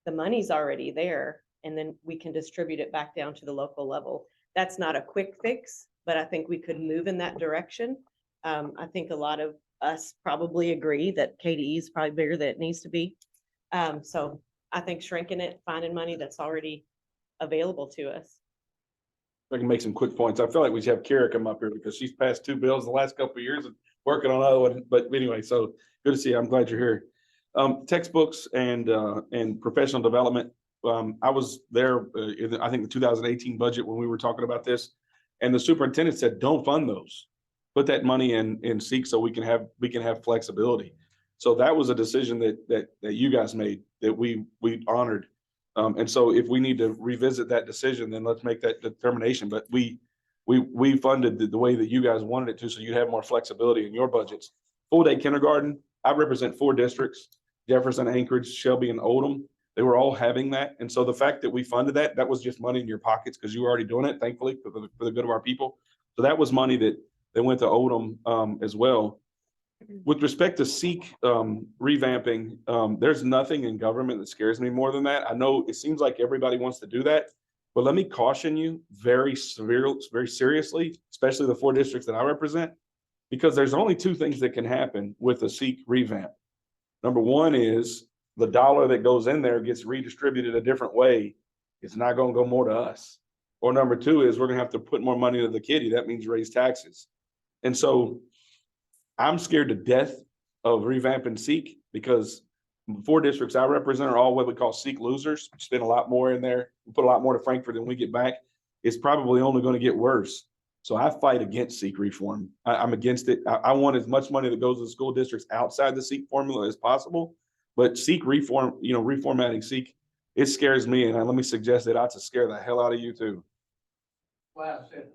The money's already there, and then we can distribute it back down to the local level. That's not a quick fix, but I think we could move in that direction. I think a lot of us probably agree that KDE is probably bigger than it needs to be. So I think shrinking it, finding money that's already available to us. I can make some quick points. I feel like we should have Kara come up here because she's passed 2 bills the last couple of years and working on another one. But anyway, so good to see you. I'm glad you're here. Textbooks and professional development. I was there in, I think, the 2018 budget when we were talking about this, and the superintendent said, "Don't fund those. Put that money in SEEK so we can have flexibility." So that was a decision that you guys made that we honored. And so if we need to revisit that decision, then let's make that determination. But we funded the way that you guys wanted it to, so you have more flexibility in your budgets. Full day kindergarten, I represent 4 districts: Jefferson, Anchorage, Shelby, and Oldham. They were all having that. And so the fact that we funded that was just money in your pockets because you were already doing it, thankfully, for the good of our people. So that was money that went to Oldham as well. With respect to SEEK revamping, there's nothing in government that scares me more than that. I know it seems like everybody wants to do that, but let me caution you very seriously, especially the 4 districts that I represent, because there's only 2 things that can happen with a SEEK revamp. Number one is the dollar that goes in there gets redistributed a different way. It's not going to go more to us. Or number 2 is we're going to have to put more money into the kitty. That means raise taxes. And so I'm scared to death of revamping SEEK because the 4 districts I represent are all what we call SEEK losers. We spend a lot more in there. We put a lot more to Frankfurt than we get back. It's probably only going to get worse. So I fight against SEEK reform. I'm against it. I want as much money that goes to the school districts outside the SEEK formula as possible. But SEEK reform, reformatting SEEK, it scares me. And let me suggest that ought to scare the hell out of you too. Well, I said,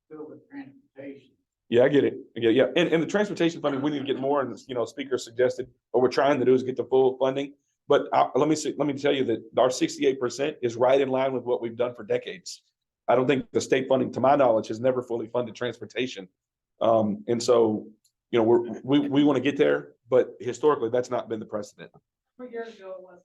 fill with transportation. Yeah, I get it. Yeah. And the transportation funding, we need to get more. And, speaker suggested what we're trying to do is get the full funding. But let me tell you that our 68% is right in line with what we've done for decades. I don't think the state funding, to my knowledge, has never fully funded transportation. And so, we want to get there, but historically that's not been the precedent. 3 years ago it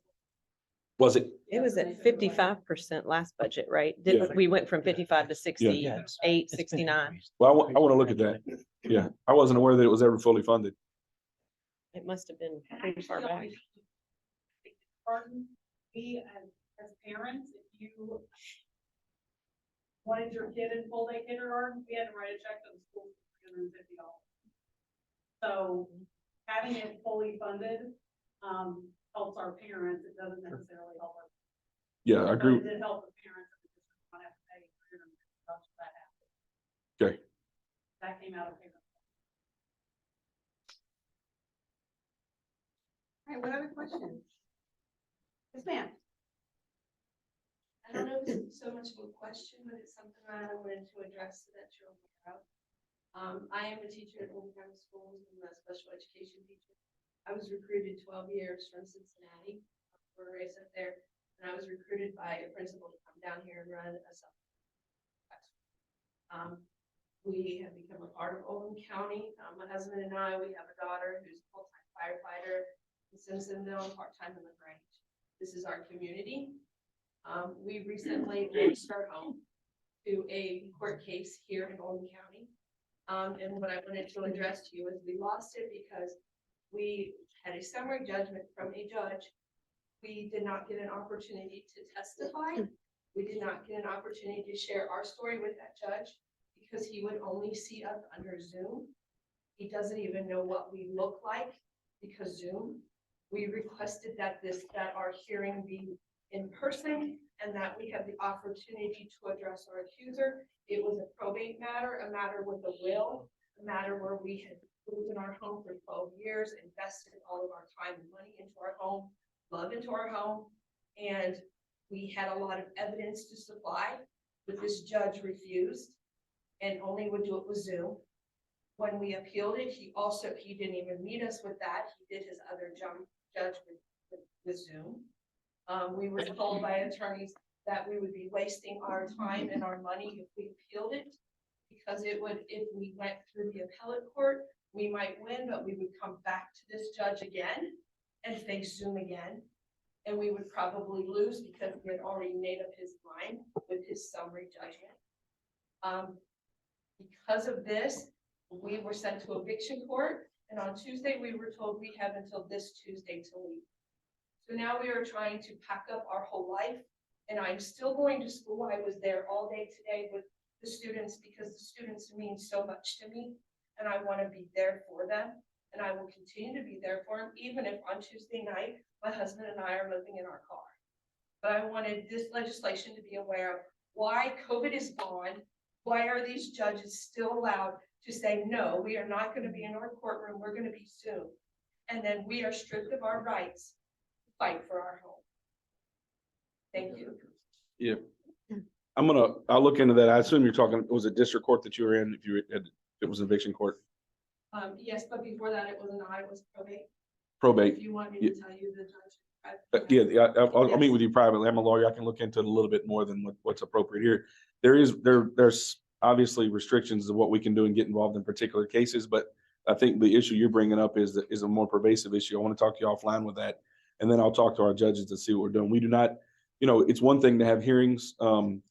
Was it? It was at 55% last budget, right? Yeah. We went from 55 to 68, It's been 69. increased. Well, I want to look at that. Yeah. I wasn't aware that it was ever fully funded. It must have been pretty far back. Pardon, we as parents, if you wanted your kid in full day kindergarten, we had to write a check to the school for $350. So having it fully funded, helps our parents. It doesn't necessarily help us. Yeah, I agree. It did help the parents. That the district don't have to pay $350 for that happened. Okay. That came out of payment. All right, what other questions? Yes, ma'am. I don't know if it's so much of a question, but it's something I wanted to address so that you're aware of. I am a teacher at Old County Schools. I'm a special education teacher. I was recruited 12 years from Cincinnati, born and raised up there, and I was recruited by a principal to come down here and run a sub. We have become a part of Oldham County. My husband and I, we have a daughter who's a full-time firefighter in Simpsonville and part-time in LaGrange. This is our community. We recently lost our home to a court case here in Oldham County. And what I wanted to address to you is we lost it because we had a summary judgment from a judge. We did not get an opportunity to testify. We did not get an opportunity to share our story with that judge because he would only see us under Zoom. He doesn't even know what we look like because Zoom. We requested that our hearing be in person and that we have the opportunity to address our accuser. It was a probate matter, a matter with a will, a matter where we had lived in our home for 12 years, invested all of our time and money into our home, love into our home, and we had a lot of evidence to supply, but this judge refused and only would do it with Zoom. When we appealed it, he didn't even meet us with that. He did his other judge with Zoom. We were told by attorneys that we would be wasting our time and our money if we appealed it, because it would, if we went through the appellate court, we might win, but we would come back to this judge again and face Zoom again. And we would probably lose because he had already made up his mind with his summary judgment. Because of this, we were sent to eviction court, and on Tuesday we were told we have until this Tuesday to leave. So now we are trying to pack up our whole life, and I'm still going to school. I was there all day today with the students because the students mean so much to me, and I want to be there for them, and I will continue to be there for them, even if on Tuesday night my husband and I are living in our car. But I wanted this legislation to be aware of why COVID is gone. Why are these judges still allowed to say, no, we are not going to be in our courtroom, we're going to be Zoom. And then we are stripped of our rights to fight for our home. Thank you. Yeah. I'll look into that. I assume you're talking, was it district court that you were in? It was eviction court? Yes, but before that, it was not, it was probate. Probate. If you want me to tell you the judge. Yeah, I'll meet with you privately. I'm a lawyer. I can look into it a little bit more than what's appropriate here. There's obviously restrictions to what we can do and get involved in particular cases, but I think the issue you're bringing up is a more pervasive issue. I want to talk to you offline with that, and then I'll talk to our judges to see what we're doing. We do not, it's one thing to have hearings on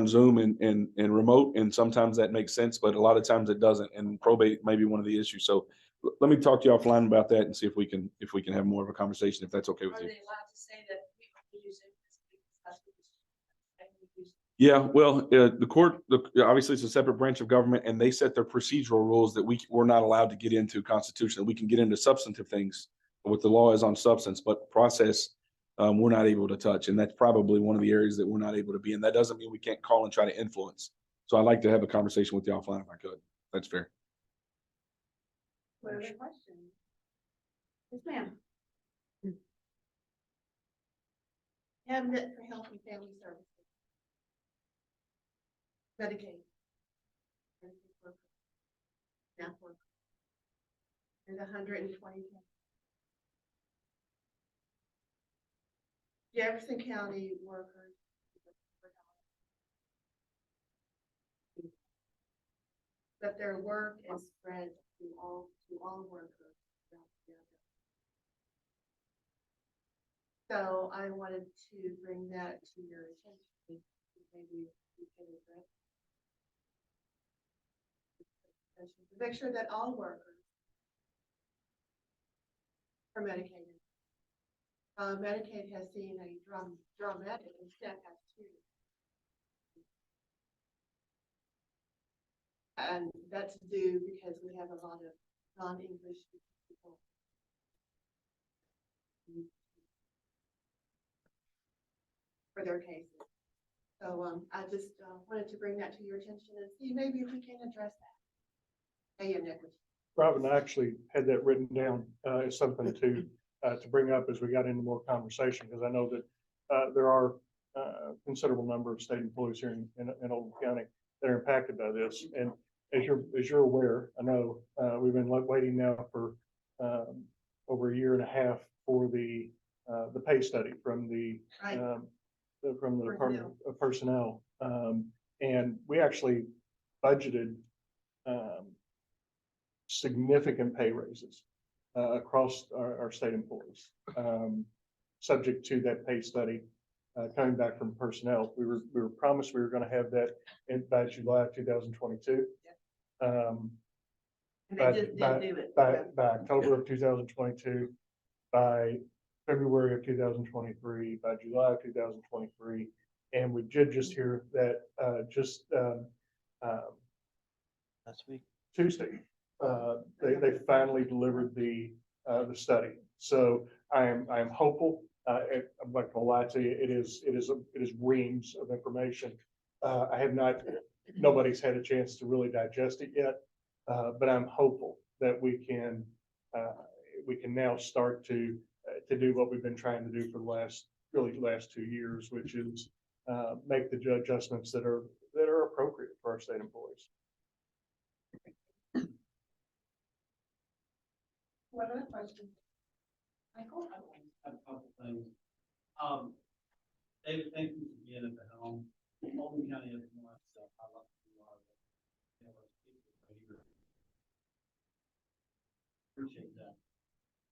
Zoom and remote, and sometimes that makes sense, but a lot of times it doesn't, and probate may be one of the issues. So let me talk to you offline about that and see if we can have more of a conversation, if that's okay with Are you. they allowed to say that we only use it because Yeah, well, the court, obviously it's a separate branch of government, and they set their procedural rules that we're not allowed to get into constitutionally. We can get into substantive things, what the law is on substance, but process, we're not able to touch. And that's probably one of the areas that we're not able to be in. That doesn't mean we can't call and try to influence. So I'd like to have a conversation with you offline if I could. That's fair. What other questions? Yes, ma'am. Cabinet for Health and Family Services. Medicaid. Now, there's 120. Jefferson County workers. But their work is spread to all workers. So I wanted to bring that to your attention. Maybe you can address. To make sure that all workers for Medicaid. Medicaid has seen a dramatic, and staff has too. And that's due because we have a lot of non-English people. For their cases. So, I just, wanted to bring that to your attention and see maybe if we can address that. Pay inequity. Robin, I actually had that written down as something to bring up as we got into more conversation, because I know that there are considerable number of state employees here in Oldham County that are impacted by this. And as you're aware, I know we've been waiting now for over a year and a half for the pay study from the Right. from the Department of Personnel. And we actually budgeted significant pay raises across our state employees, subject to that pay study coming back from personnel. We were promised we were going to have that by July of 2022. And they But just didn't do it. by October of 2022, by February of 2023, by July of 2023, and we did just hear that Last week. Tuesday, they finally delivered the study. So I am hopeful. I'm not gonna lie to you. It is reams of information. Nobody's had a chance to really digest it yet, but I'm hopeful that we can now start to do what we've been trying to do for the last 2 years, which is make the adjustments that are appropriate for our state employees. What other questions? Michael? I have a couple things. David, thank you for being at the helm. Oldham County has more stuff. I love to do a lot of it. You know, people right here. Appreciate that.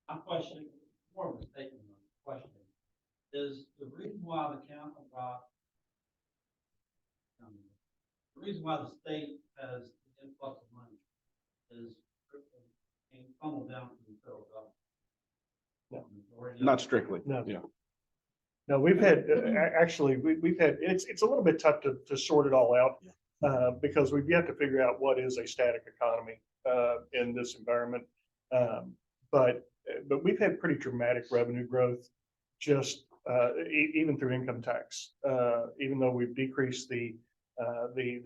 I'm questioning, more of a statement than a question. Is the reason why the state has the influx of money is being funneled down to the federal government? Not strictly. No. Yeah. No, we've had, actually, we've had, it's a little bit tough to sort it all out, because we've yet to figure out what is a static economy in this environment. But we've had pretty dramatic revenue growth, just even through income tax. Even though we've decreased the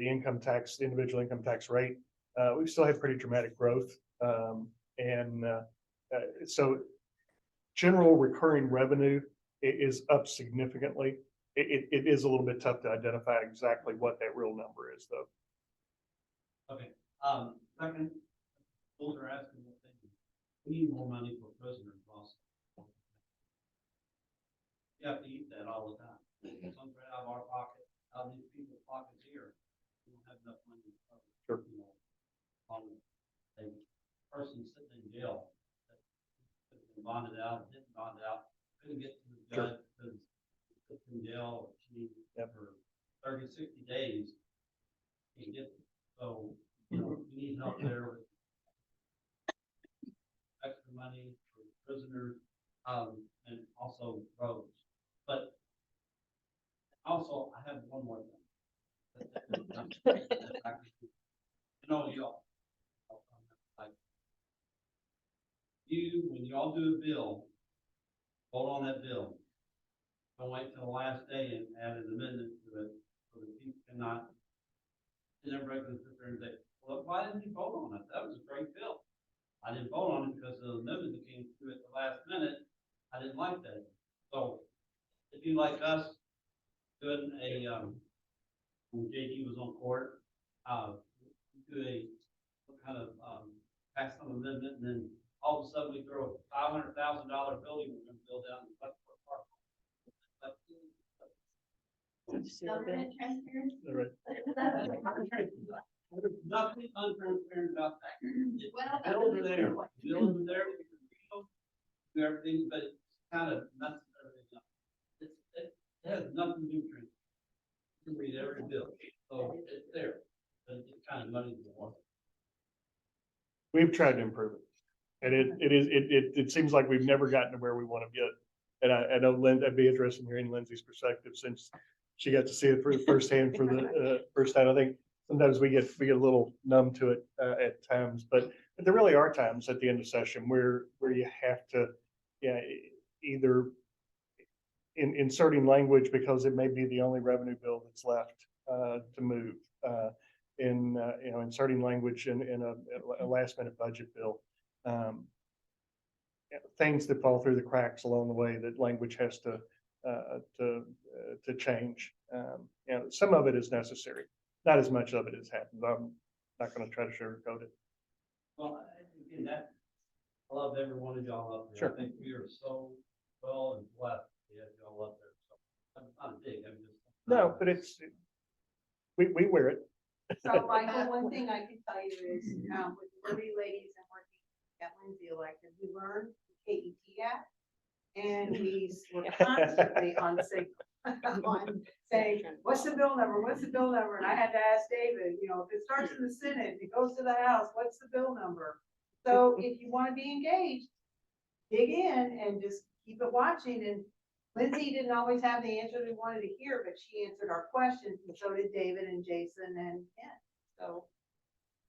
income tax, the individual income tax rate, we've still had pretty dramatic growth. So general recurring revenue is up significantly. It is a little bit tough to identify exactly what that real number is, though. Okay, second, those are asking what they need. We need more money for prisoners also. You have to eat that all the time. Some right out of our pocket, out of these people's pockets here. We don't have enough money to cover. Sure. You know, a person sitting in jail, that bonded out, didn't bond out, couldn't get to the judge because he's in jail, or she for 30, 60 days. Can't get them. So, you know, we need help there with extra money for prisoners, and also roads. But also, I have one more thing. You know, y'all. Like, when y'all do a bill, vote on that bill. Don't wait till the last day and add an amendment to it, so that people cannot, and everybody can sit there and say, well, why didn't you vote on it? That was a great bill. I didn't vote on it because the amendment that came through at the last minute, I didn't like that. So if you like us doing a, when JD was on court, do a kind of pass some amendment, and then all of a sudden we throw a $500,000 building we're going to build down in Westport Park. Government transparency. All right. There's nothing untransparent about that. Well, Bills are there, bills are there, do everything, but it's kind of messing everything up. It has nothing to do with transparency. You can read every bill, so it's there, but it kind of muddies the water. We've tried to improve it. And it seems like we've never gotten to where we want to get. And I know I'd be interested in hearing Lindsay's perspective since she got to see it for the firsthand for the first time. I think sometimes we get a little numb to it at times, but there really are times at the end of session where you have to, yeah, either inserting language because it may be the only revenue bill that's left to move. Inserting language in a last minute budget bill. Things that fall through the cracks along the way that language has to change. Some of it is necessary, not as much of it as happens. I'm not going to try to sugarcoat it. Well, again, that, I love every one of y'all up there. Sure. I think we are so well and blessed to have y'all up there. So I'm not big, I'm just. No, but we wear it. So Michael, one thing I can tell you is, with the Liberty ladies and working at Lindsay elected, we learned the KET Act. And we were constantly on the signal, on saying, what's the bill number? What's the bill number? And I had to ask David, if it starts in the Senate, it goes to the House, what's the bill number? So if you want to be engaged, dig in and just keep it watching. And Lindsay didn't always have the answer we wanted to hear, but she answered our questions, and so did David and Jason and Ken. So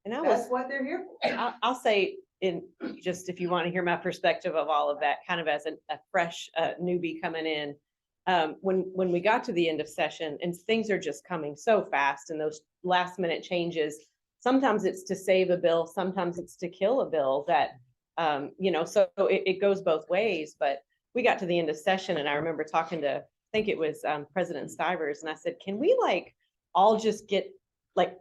And I that's was, what they're here for. I'll say, in just if you want to hear my perspective of all of that, kind of as a fresh newbie coming in, when we got to the end of session and things are just coming so fast and those last minute changes, sometimes it's to save a bill, sometimes it's to kill a bill that, so it goes both ways. But we got to the end of session and I remember talking to, I think it was President Stivers, and I said, can we all just get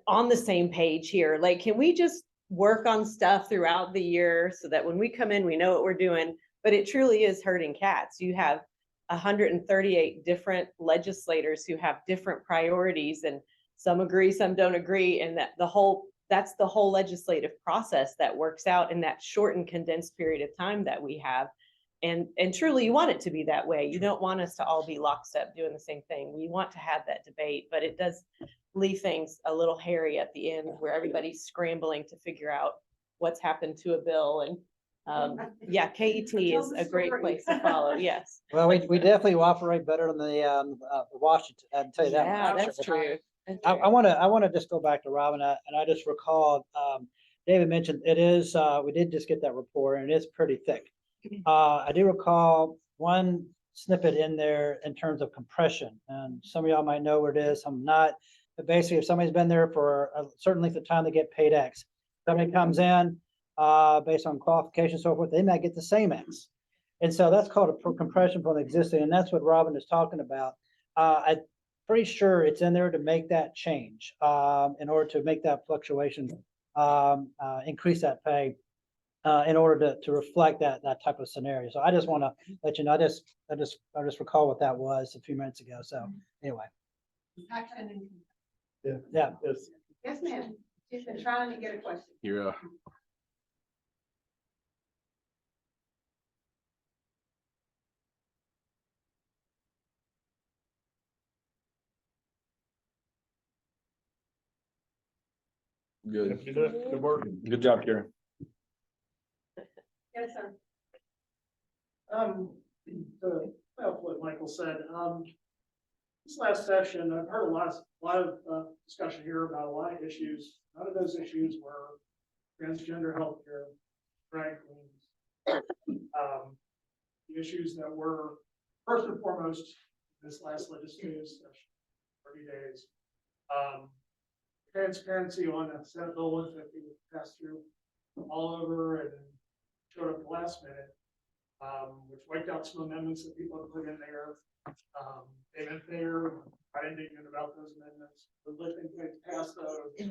on the same page here? Can we just work on stuff throughout the year so that when we come in, we know what we're doing? But it truly is herding cats. You have 138 different legislators who have different priorities, and some agree, some don't agree. And that's the whole legislative process that works out in that short and condensed period of time that we have. And truly you want it to be that way. You don't want us to all be lockstep doing the same thing. We want to have that debate, but it does leave things a little hairy at the end where everybody's scrambling to figure out what's happened to a bill. And KET is a great place to follow. Yes. Well, we definitely operate better than the Washington, I can tell you that. Yeah, much. that's true. I want to just go back to Robin, and I just recall, David mentioned it is, we did just get that report and it is pretty thick. I do recall one snippet in there in terms of compression, and some of y'all might know what it is, some not. But basically, if somebody's been there for a certain length of time, they get paid X. Somebody comes in based on qualifications and so forth, they might get the same X. And so that's called a compression from the existing, and that's what Robin is talking about. I'm pretty sure it's in there to make that change in order to make that fluctuation, increase that pay in order to reflect that type of scenario. So I just want to let you know, I just recall what that was a few minutes ago. So anyway. Yeah. Yes. Yes, ma'am. She's been trying to get a question. You're good. You do it. Good work. Good job, Karen. Yes, sir. To help what Michael said, this last session, I've heard a lot of discussion here about a lot of issues. None of those issues were transgender healthcare, drag queens. The issues that were first and foremost this last legislative session, 30 days. Transparency on Senate Bill 150 passed through all over and showed up the last minute, which wiped out some amendments that people had put in there. They went there, I didn't even about those amendments, but lifting things past those,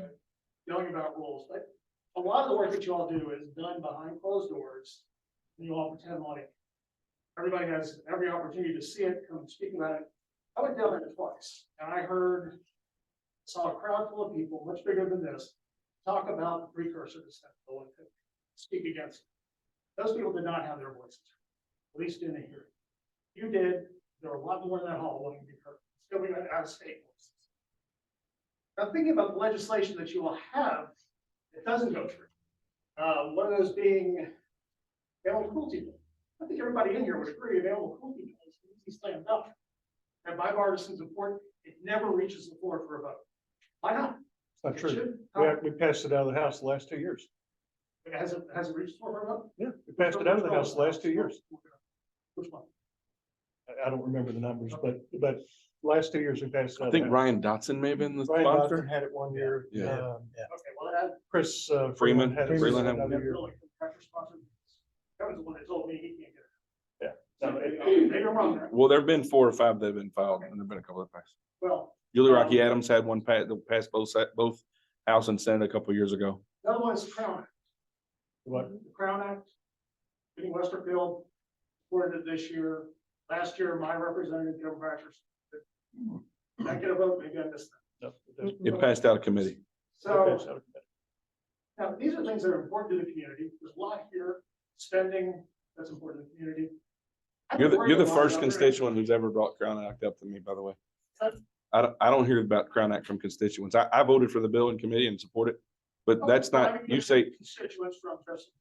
yelling about rules. But a lot of the work that you all do is done behind closed doors, and you all pretend like everybody has every opportunity to see it, come speak about it. I went down there twice, and I saw a crowd full of people, much bigger than this, talk about the precursor to Senate Bill 150, speak against it. Those people did not have their voices, at least in the hearing. You did. There were a lot more in that hall wanting to be heard. Still, we got out-of-state voices. Now, thinking about the legislation that you all have, it doesn't go through. One of those being Animal cruelty bill. I think everybody in here would agree, animal cruelty bill is an easy slam dunk. And bipartisan support, it never reaches the floor for a vote. Why not? It's not It true. should. We passed it out of the House the last 2 years. Has it reached the floor for a vote? Yeah, we passed it out of the House the last 2 years. Which one? I don't remember the numbers, but last 2 years we passed it out. I of think the House. Ryan Dotson may have been the Ryan Dodson sponsor. had it 1 year. Yeah. Okay, well, Chris Freeman had it Freeman had another year. that was the one that told me he can't get it. Yeah. So maybe I'm wrong there. Well, there've been 4 or 5 that have been filed, and there've been a couple that passed. Well, Julie Rocky Adams had one that passed both House and Senate a couple years ago. the other one is the Crown Act. What? The Crown Act, getting Westerfield supported it this year. Last year, my representative, Joe Bratcher, did I get a vote? Maybe I missed that. No, It passed out of committee. So now, these are things that are important to the community. There's a lot here, spending that's important to the community. You're the first constituent who's ever brought Crown Act up to me, by the way. I don't hear about Crown Act from constituents. I voted for the bill in committee and support it, but that's not, you say, Constituents from just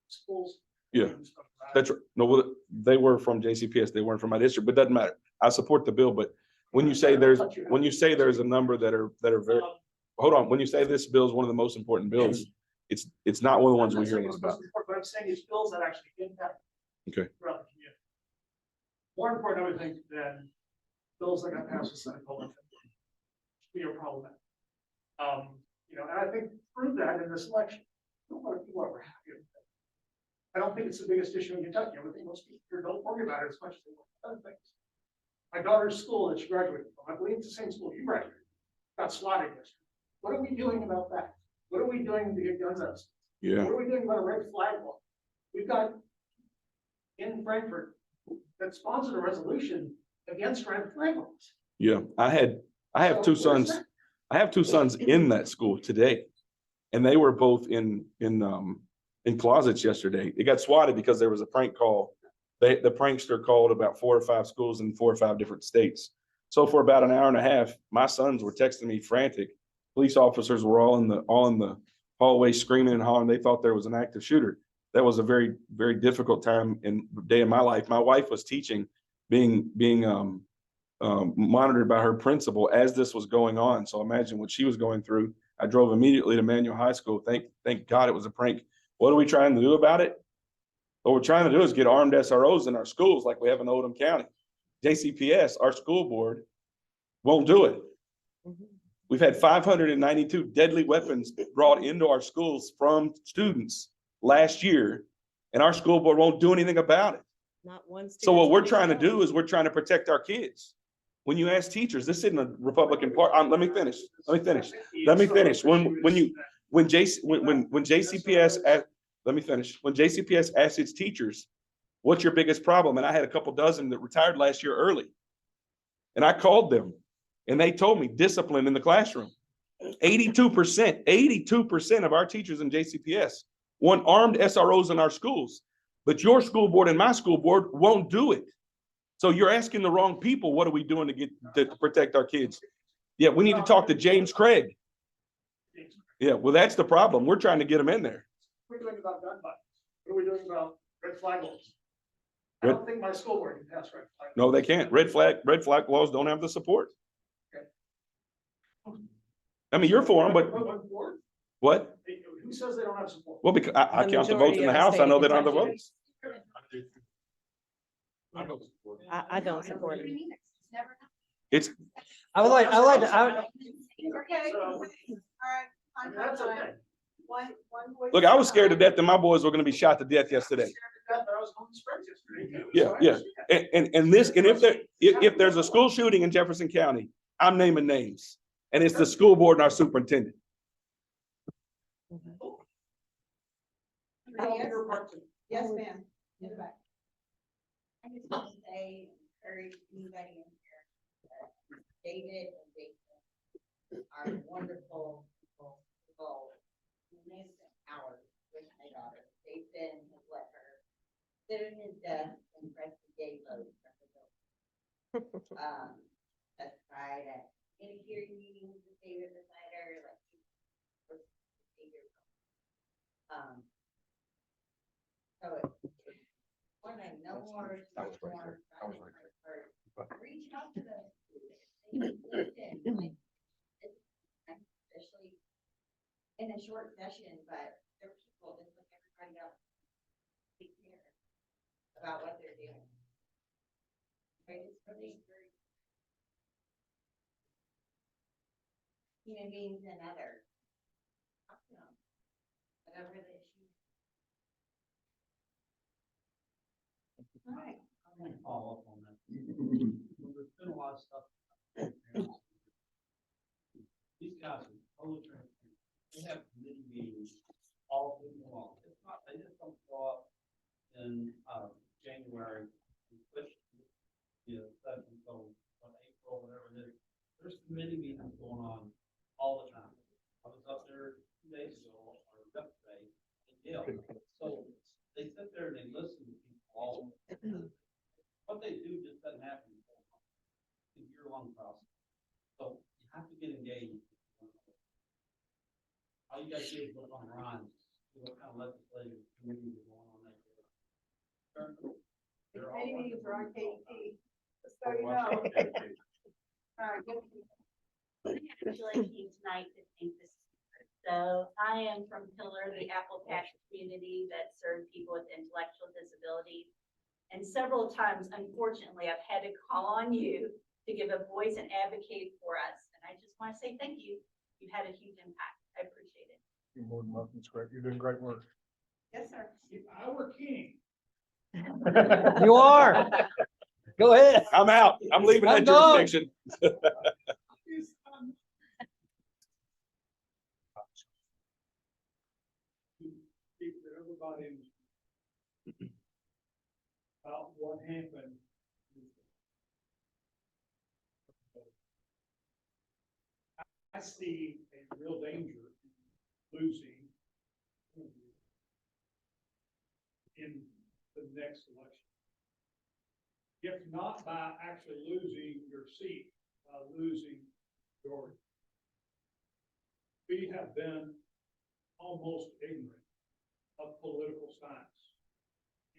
schools. Yeah. that's, no, well, they were from JCPS, they weren't from my district, but doesn't matter. I support the bill, but when you say there's a number that are very, hold on, when you say this bill is one of the most important bills, it's not one of the ones we hear a lot about. But I'm saying is bills that actually impact. Okay. Throughout the community. More important, I would think, than bills that got passed with Senate Coalition. Be a problem. And I think prove that in this election. A lot of people are happy with it. I don't think it's the biggest issue in Kentucky. I would think most people here don't worry about it as much as they want other things. My daughter's school that she graduated from, I believe it's the same school you graduated, got swatted yesterday. What are we doing about that? What are we doing to get guns out? Yeah. What are we doing about a red flag law? We've got in Frankfurt that sponsored a resolution against red flag laws. Yeah, I have two sons. I have 2 sons in that school today. And they were both in closets yesterday. It got swatted because there was a prank call. The prankster called about 4 or 5 schools in 4 or 5 different states. So for about an hour and a half, my sons were texting me frantic. Police officers were all in the hallway screaming and hollering. They thought there was an active shooter. That was a very, very difficult time and day in my life. My wife was teaching, being monitored by her principal as this was going on. So imagine what she was going through. I drove immediately to Manual High School. Thank God it was a prank. What are we trying to do about it? What we're trying to do is get armed SROs in our schools like we have in Oldham County. JCPS, our school board, won't do it. We've had 592 deadly weapons brought into our schools from students last year, and our school board won't do anything about it. Not one. So what we're trying to do is we're trying to protect our kids. When you ask teachers, this isn't a Republican part. Let me finish. When JCPS asked its teachers, what's your biggest problem? And I had a couple dozen that retired last year early. And I called them and they told me discipline in the classroom. 82% of our teachers in JCPS want armed SROs in our schools, but your school board and my school board won't do it. So you're asking the wrong people. What are we doing to protect our kids? Yeah, we need to talk to James Craig. Yeah, well, that's the problem. We're trying to get them in there. What are we doing about gun violence? What are we doing about red flag laws? I don't think my school board can pass red flag. No, they can't. Red flag laws don't have the support. I mean, you're for them, but what? Who says they don't have support? Well, because I The count the votes in the majority of the House. I state know of they don't have the Kentucky. votes. I don't support it. It's, I would like to, Okay. All right. That's okay. One voice. look, I was scared to death that my boys were gonna be shot to death yesterday. I was on the spreads yesterday. Yeah, yeah. And if there's a school shooting in Jefferson County, I'm naming names. And it's the school board and our superintendent. Yes, ma'am. In the back. I just want to say, encourage anybody in here, that David and Jason are wonderful people. They spent hours with my daughter. Jason has let her sit in his desk and press the gay vote from the building. Testified at any hearing meetings with David beside her, like. So more. I was right there. I was right there. Reach out to them. Listen, like, especially in a short session, but there are people that look everybody up. Take care about what they're doing. Right, it's really very human beings and others. You know, whatever the issue. All right. I'm gonna follow up on that. There's been a lot of stuff. These guys are totally transparent. They have committee meetings all week long. It's not, they just don't show up in, January. And push, session until April, whatever it is. There's committee meetings going on all the time. I was up there 2 days ago, or yesterday, in Yale. So they sit there and they listen to people all. What they do just doesn't happen. It's a year-long process. So you have to get engaged. All you guys do is look online, see what kind of legislative committees are going on that day. The committee meetings are on KT, just so you know. All right, good. Congratulations tonight to think this. So I am from Pillar, the Apple Patch community that serves people with intellectual disabilities. And several times, unfortunately, I've had to call on you to give a voice and advocate for us. And I just want to say thank you. You've had a huge impact. I appreciate it. You're more than welcome. It's great. You're doing great work. Yes, sir. If I were king, You are. Go ahead. I'm out. I'm leaving that I'm gone. jurisdiction. speak for everybody about what happened. I see a real danger in losing in the next election. If not by actually losing your seat, by losing your. We have been almost ignorant of political science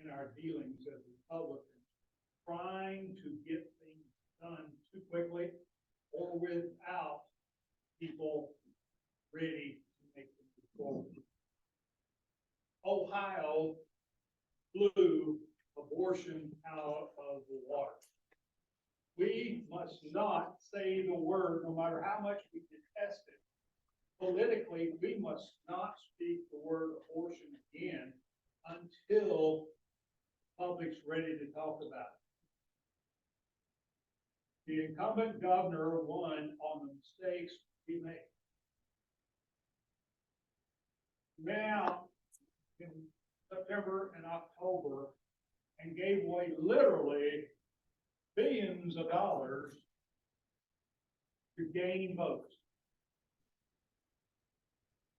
in our dealings as Republicans, trying to get things done too quickly or without people ready to make them move forward. Ohio blew abortion out of the water. We must not say the word, no matter how much we detest it. Politically, we must not speak the word abortion again until the public's ready to talk about it. The incumbent governor won on the mistakes he made. Now, in September and October, and gave away literally billions of dollars to gain votes.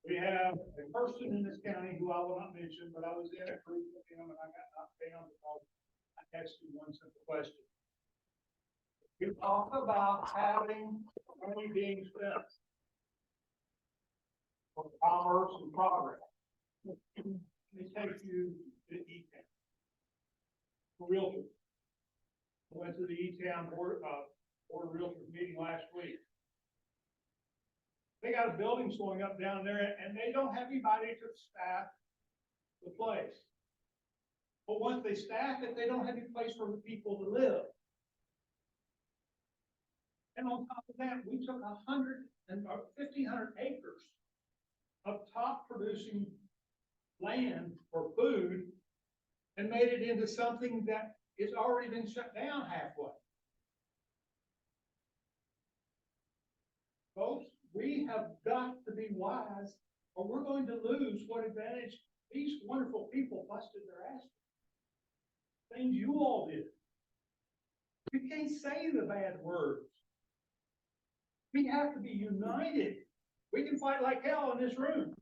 We have a person in this county who I will not mention, but I was in a group with him and I got knocked down because I asked him one simple question. You talk about having money being spent for commerce and progress. Let me take you to E-Town. Realtors. I went to the E-Town board of realtors meeting last week. They got a building going up down there and they don't have anybody to staff the place. But once they staff it, they don't have any place for the people to live. And on top of that, we took 1,500 acres of top producing land for food and made it into something that is already been shut down halfway. Folks, we have got to be wise or we're going to lose what advantage these wonderful people busted their ass. Things you all did. We can't say the bad words. We have to be united. We can fight like hell in this room.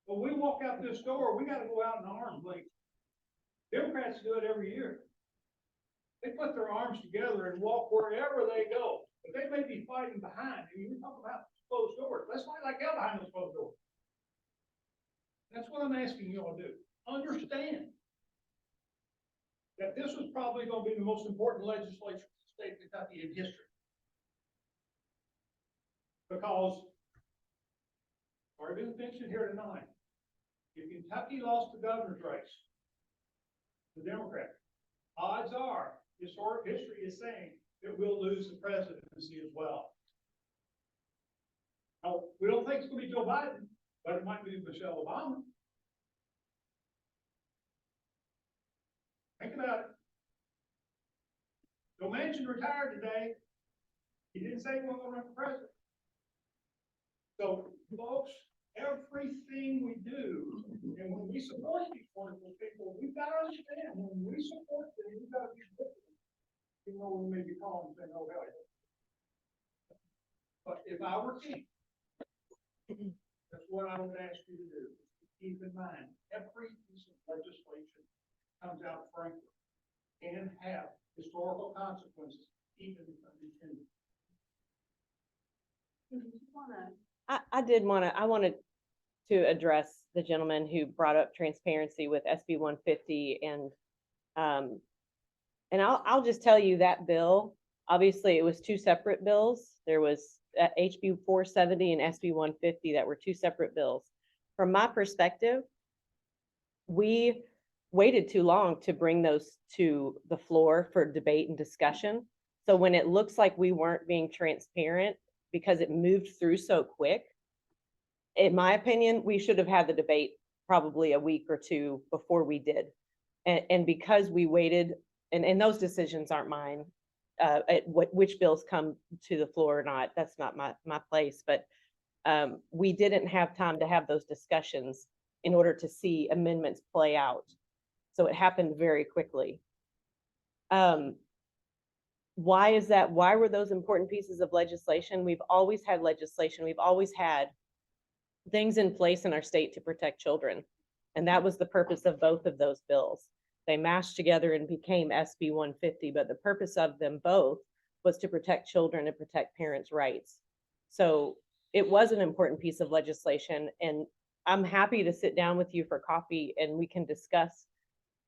But we walk out this door, we got to go out in arms like Democrats do it every year. They put their arms together and walk wherever they go. But they may be fighting behind. I mean, we talk about closed doors. Let's fight like hell behind those closed doors. That's what I'm asking you all to do. Understand. that this was probably gonna be the most important legislature in the state of Kentucky in history. Because, already been mentioned here tonight, if Kentucky lost the governor's race, the Democrat, odds are, historic history is saying that we'll lose the presidency as well. Now, we don't think it's gonna be Joe Biden, but it might be Michelle Obama. Think about it. Joe Manchin retired today. He didn't say he wasn't gonna run for president. So, folks, everything we do, and when we support these wonderful people, we've got to understand, when we support them, we've got to be with them. Even though we may be calling and saying, oh, hell yeah. But if I were king, that's what I would ask you to do. Keep in mind, every piece of legislation comes out frankly and have historical consequences, even if unintended. I wanted to address the gentleman who brought up transparency with SB 150 and I'll just tell you that bill, obviously it was two separate bills. There was HB 470 and SB 150 that were two separate bills. From my perspective, we waited too long to bring those to the floor for debate and discussion. So when it looks like we weren't being transparent because it moved through so quick, in my opinion, we should have had the debate probably a week or two before we did. And because we waited, and those decisions aren't mine, which bills come to the floor or not, that's not my place, but we didn't have time to have those discussions in order to see amendments play out. So it happened very quickly. Why is that? Why were those important pieces of legislation? We've always had legislation. We've always had things in place in our state to protect children. And that was the purpose of both of those bills. They mashed together and became SB 150, but the purpose of them both was to protect children and protect parents' rights. So it was an important piece of legislation, and I'm happy to sit down with you for coffee and we can discuss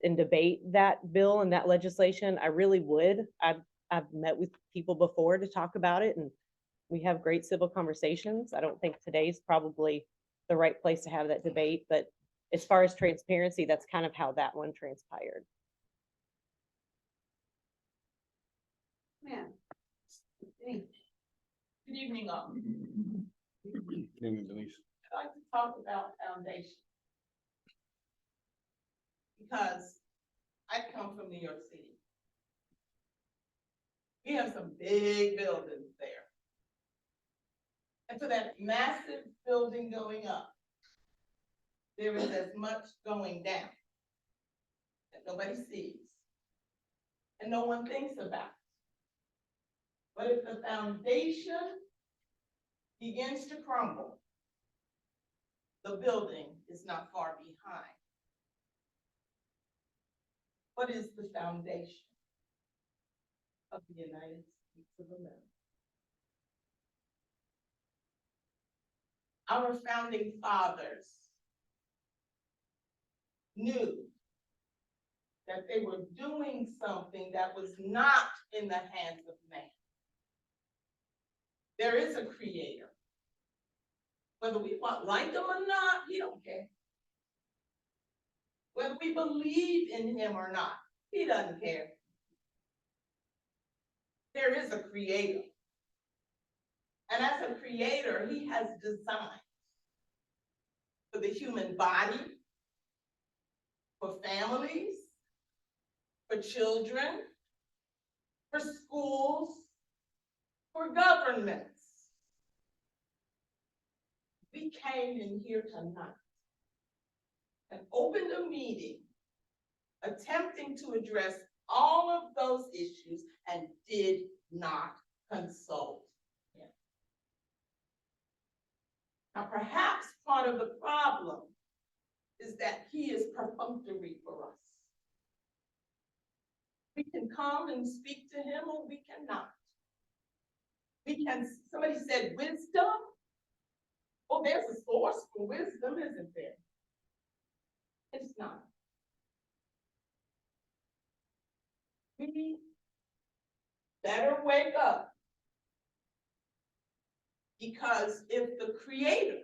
and debate that bill and that legislation. I really would. I've met with people before to talk about it, and we have great civil conversations. I don't think today's probably the right place to have that debate, but as far as transparency, that's kind of how that one transpired. Man. Good evening, all. Denise. I'd like to talk about foundation. Because I come from New York City. We have some big buildings there. And for that massive building going up, there is as much going down that nobody sees and no one thinks about. But if the foundation begins to crumble, the building is not far behind. What is the foundation of the United States of America? Our founding fathers knew that they were doing something that was not in the hands of man. There is a creator. Whether we like him or not, he don't care. Whether we believe in him or not, he doesn't care. There is a creator. And as a creator, he has designed for the human body, for families, for children, for schools, for governments. We came in here tonight and opened a meeting attempting to address all of those issues and did not consult him. Now, perhaps part of the problem is that he is perfunctory for us. We can come and speak to him or we cannot. We can, somebody said wisdom. Oh, there's a source for wisdom, isn't there? It's not. community better wake up. Because if the creator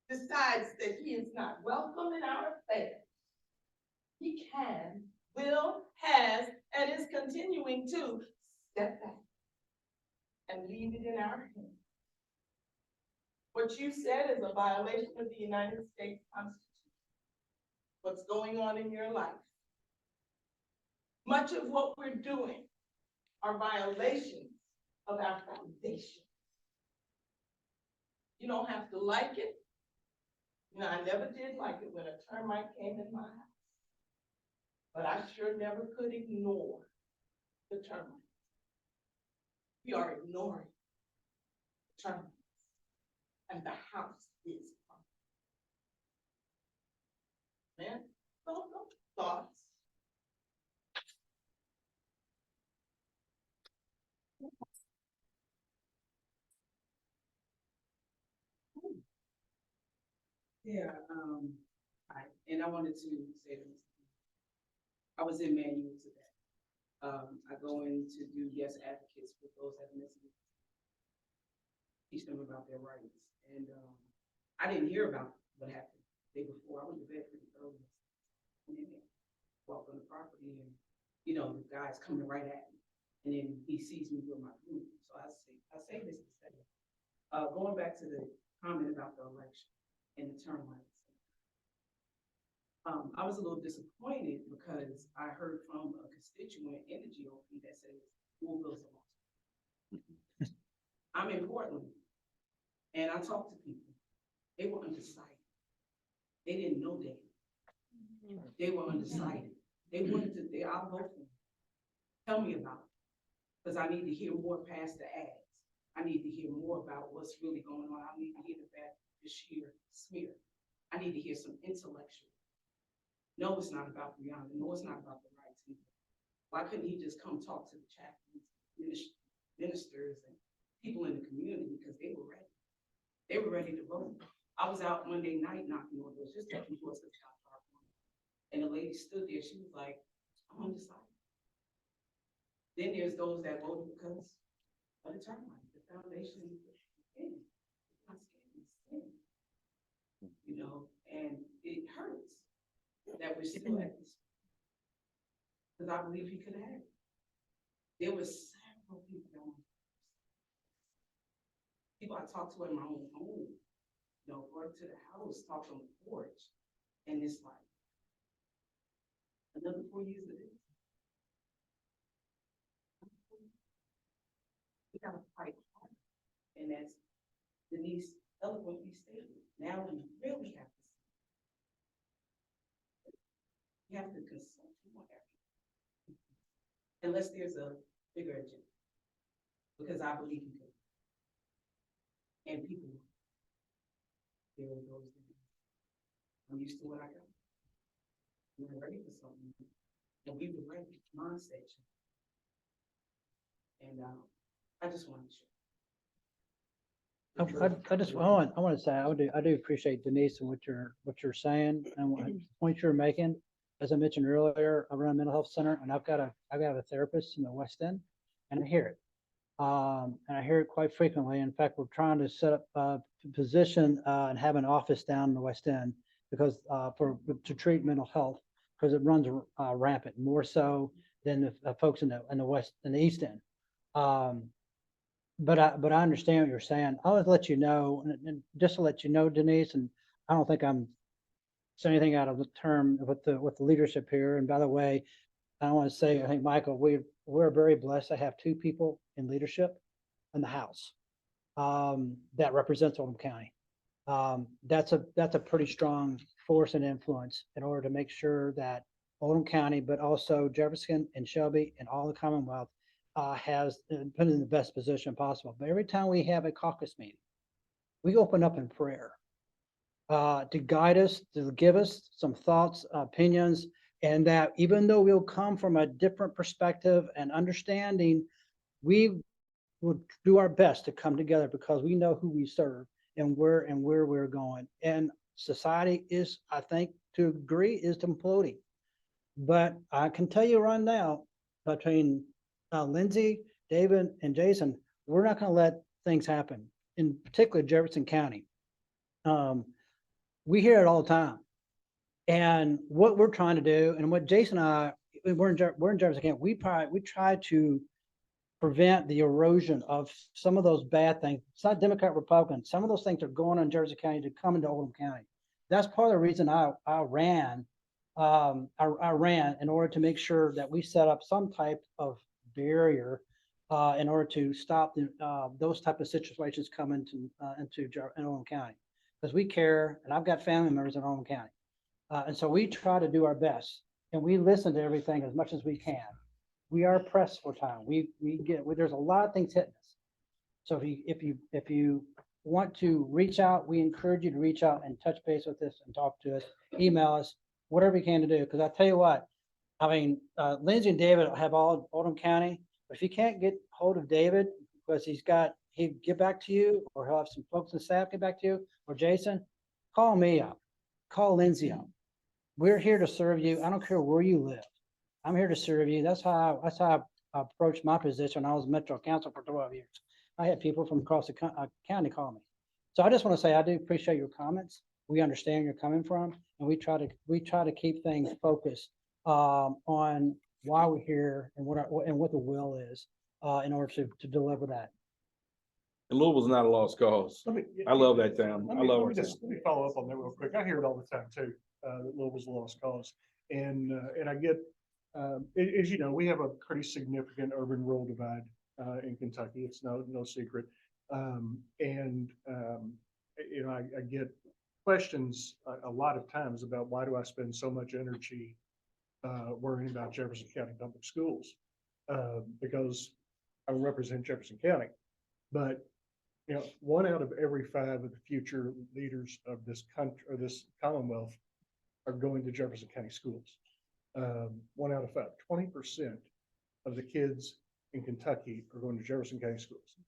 decides that he is not welcome in our affairs, he can, will, has, and is continuing to step back and leave it in our hands. What you said is a violation of the United States Constitution. What's going on in your life. Much of what we're doing are violations of our foundation. You don't have to like it. You know, I never did like it when a termite came in my house. But I sure never could ignore the termites. We are ignoring the termites. And the house is on. Man, thoughts? Yeah, and I wanted to say this. I was in Manual today. I go in to do yes advocates with those that are missing. Teach them about their rights. And I didn't hear about what happened the day before. I went to bed pretty early. And then they walk on the property and, you know, the guy's coming right at me. And then he sees me with my group. So I say this to say, going back to the comment about the election and the termites. I was a little disappointed because I heard from a constituent in the GOP that says Louisville's a lost. I'm in Portland, and I talked to people. They were undecided. They didn't know that. They were undecided. They wanted to. I'll vote for them. Tell me about it, because I need to hear more past the ads. I need to hear more about what's really going on. I need to hear the sheer smear. I need to hear some intellectual. No, it's not about Brianna. No, it's not about the rights either. Why couldn't he just come talk to the chaplains, ministers, and people in the community, because they were ready. They were ready to vote. I was out Monday night knocking on doors, just taking doors to the top dark room. And the lady stood there. She was like, I'm undecided. Then there's those that voted because of the termites, the foundation is in. It's not scared, it's in. You know, and it hurts that we're still at this. Because I believe he could have it. There were several people I talked to in my own home, you know, brought to the house, talked on the porch, and it's like another 4 years of this. We gotta fight hard, and as Denise eloquently stated, now we really have to. You have to consult everything, unless there's a bigger agenda, because I believe you can. And people, there goes the I'm used to what I got. I'm ready for something, and we were ready. Mindset change. And I just want to share. I want to say I do appreciate Denise and what you're saying and what points you're making. As I mentioned earlier, I run a mental health center, and I've got a therapist in the West End, and I hear it. And I hear it quite frequently. In fact, we're trying to set up a position and have an office down in the West End because to treat mental health, because it runs rampant, more so than the folks in the East End. But I understand what you're saying. I'll let you know, and just to let you know, Denise, and I don't think I'm saying anything out of the term with the leadership here. And by the way, I want to say, I think, Michael, we're very blessed to have two people in leadership in the House that represents Oldham County. That's a pretty strong force and influence in order to make sure that Oldham County, but also Jefferson and Shelby and all the Commonwealth has put in the best position possible. But every time we have a caucus meeting, we open up in prayer to guide us, to give us some thoughts, opinions, and that even though we'll come from a different perspective and understanding, we will do our best to come together because we know who we serve and where we're going. And society is, I think, to agree, is imploding. But I can tell you right now, between Lindsay, David, and Jason, we're not gonna let things happen, in particular Jefferson County. We hear it all the time. And what we're trying to do, and what Jason and I, we're in Jefferson County, we try to prevent the erosion of some of those bad things. It's not Democrat, Republican. Some of those things are going on in Jefferson County to come into Oldham County. That's part of the reason I ran in order to make sure that we set up some type of barrier in order to stop those type of situations coming into Oldham County. Because we care, and I've got family members in Oldham County. And so we try to do our best, and we listen to everything as much as we can. We are pressed for time. There's a lot of things hitting us. So if you want to reach out, we encourage you to reach out and touch base with us and talk to us, email us, whatever you can to do. Because I tell you what, I mean, Lindsay and David have all Oldham County, but if you can't get hold of David because he'll get back to you, or he'll have some folks in staff get back to you, or Jason, call me up, call Lindsay up. We're here to serve you. I don't care where you live. I'm here to serve you. That's how I approached my position. I was Metro Council for 12 years. I had people from across the county call me. So I just want to say I do appreciate your comments. We understand where you're coming from, and we try to keep things focused on why we're here and what the will is in order to deliver that. And Louisville's not a lost cause. I love that town. I love our town. Let me follow up on that real quick. I hear it all the time too, that Louisville's a lost cause. And I get, as you know, we have a pretty significant urban-rural divide in Kentucky. It's no secret. You know, I get questions a lot of times about why do I spend so much energy worrying about Jefferson County public schools? Because I represent Jefferson County. But you know, 1 out of every 5 of the future leaders of this country or this Commonwealth are going to Jefferson County schools. 1 out of 5, 20% of the kids in Kentucky are going to Jefferson County schools.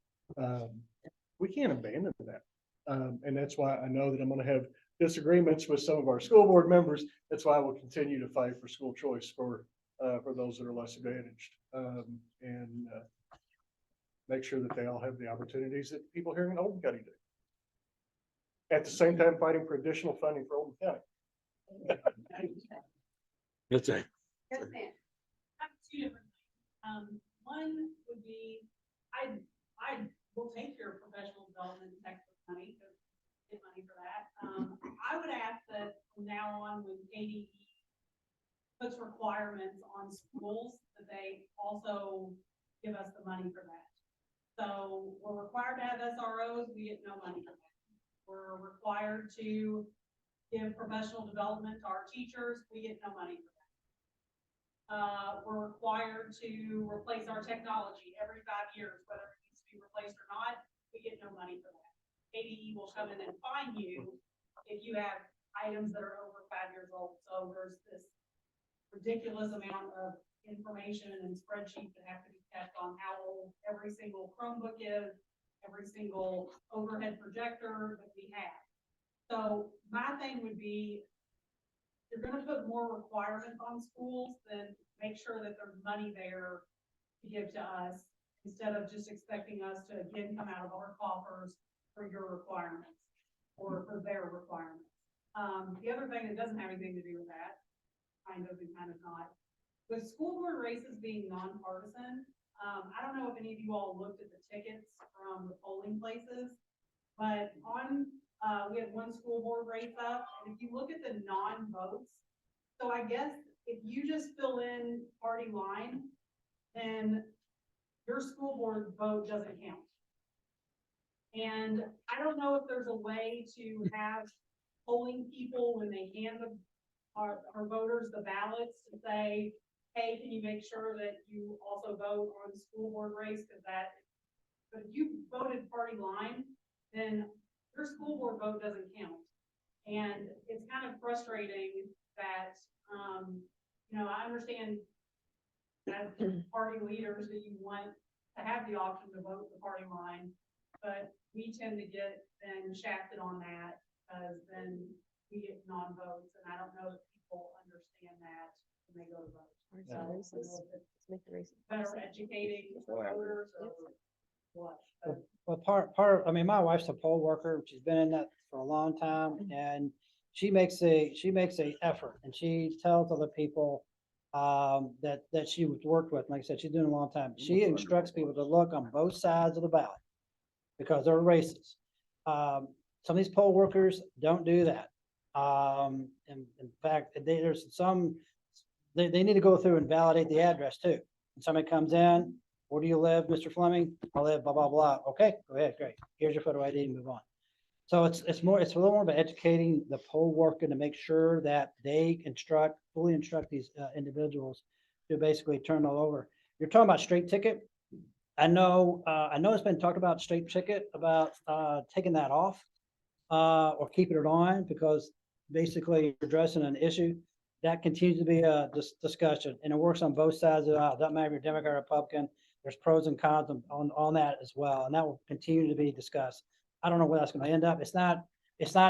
We can't abandon that. And that's why I know that I'm going to have disagreements with some of our school board members. That's why I will continue to fight for school choice for those that are less advantaged. And make sure that they all have the opportunities that people here in Oldham County do. At the same time, fighting for additional funding for Oldham County. That's it. Yes, ma'am. I have two different things. One would be, I will take your professional development and textbook money, because get money for that. I would ask that from now on, when KDE puts requirements on schools, that they also give us the money for that. So we're required to have SROs, we get no money for that. We're required to give professional development to our teachers, we get no money for that. We're required to replace our technology every 5 years, whether it needs to be replaced or not, we get no money for that. KDE will come in and fine you if you have items that are over 5 years old. So there's this ridiculous amount of information and spreadsheets that have to be kept on how old every single Chromebook is, every single overhead projector that we have. So my thing would be, if you're going to put more requirements on schools, then make sure that there's money there to give to us, instead of just expecting us to again come out of our coffers for your requirements or for their requirements. The other thing that doesn't have anything to do with that, kind of and kind of not, with school board races being nonpartisan, I don't know if any of you all looked at the tickets from the polling places, but we had one school board race up, and if you look at the non-votes, so I guess if you just fill in party line, then your school board vote doesn't count. And I don't know if there's a way to have polling people, when they hand our voters the ballots, to say, hey, can you make sure that you also vote on the school board race? But if you voted party line, then your school board vote doesn't count. And it's kind of frustrating that, you know, I understand as party leaders that you want to have the option to vote the party line, but we tend to get then shafted on that, because then we get non-votes, and I don't know if people understand that when they go to vote. Parts and races. Let's make the races Better partisan. educating voters or what? Well, I mean, my wife's a poll worker. She's been in that for a long time and she makes a effort and she tells other people that she worked with. Like I said, she's doing it a long time. She instructs people to look on both sides of the ballot because they're racist. Some of these poll workers don't do that. In fact, there's some, they need to go through and validate the address too. When somebody comes in, where do you live, Mr. Fleming? I live blah, blah, blah. Okay, go ahead, great. Here's your photo ID and move on. So it's a little more about educating the poll worker to make sure that they fully instruct these individuals to basically turn it all over. You're talking about straight ticket. I know it's been talked about straight ticket, about taking that off or keeping it on because basically you're addressing an issue. That continues to be a discussion and it works on both sides of the aisle. Doesn't matter if you're Democrat or Republican. There's pros and cons on that as well. And that will continue to be discussed. I don't know where that's going to end up. It's not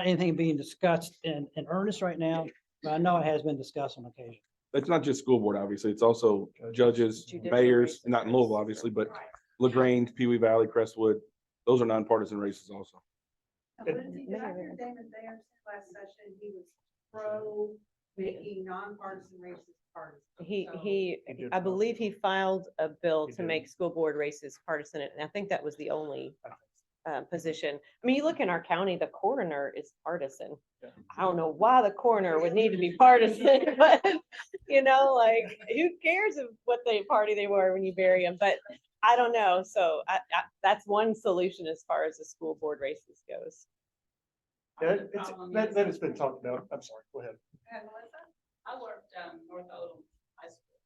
anything being discussed in earnest right now, but I know it has been discussed on occasion. It's not just school board, obviously. It's also judges, mayors, not in Louisville, obviously, but LaGrange, Pewee Valley, Crestwood. Those are nonpartisan races also. Now, Lindsay, did I hear Damon Thayer say last session, he was pro making nonpartisan races partisan? So- I believe he filed a bill He to did. make school board races partisan, and I think that was the only position. I mean, you look in our county, the coroner is partisan. Yeah. I don't know why the coroner would need to be partisan, but like, who cares of what party they were when you bury them? But I don't know. So that's one solution as far as the school board races goes. Yeah, that has been talked about. I'm sorry, go ahead. And Melissa? I worked North Odom High School.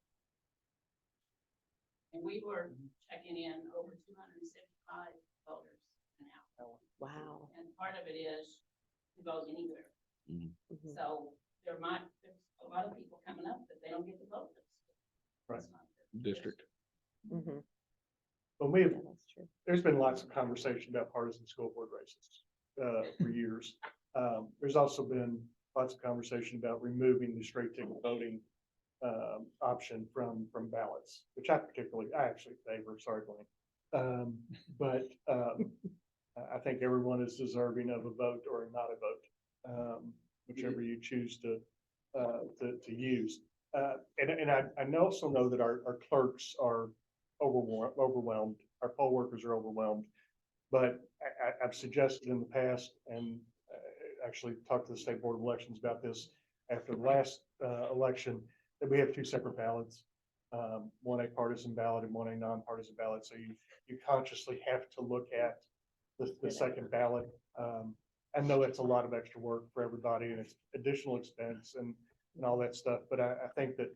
And we were checking in over 275 voters an hour. Wow. And part of it is to vote anywhere. Mhm. So there's a lot of people coming up that they don't get to vote. Right. That's not their District. Mhm. But Yeah, that's true. there's been lots of conversation about partisan school board races for years. There's also been lots of conversation about removing the straight ticket voting option from ballots, which I actually favor, sorry, Blaine. But I think everyone is deserving of a vote or not a vote, whichever you choose to use. And I also know that our clerks are overwhelmed. Our poll workers are overwhelmed. But I've suggested in the past and actually talked to the State Board of Elections about this after the last election, that we have two separate ballots, one a partisan ballot and one a nonpartisan ballot. So you consciously have to look at the second ballot. I know it's a lot of extra work for everybody and it's additional expense and all that stuff, but I think that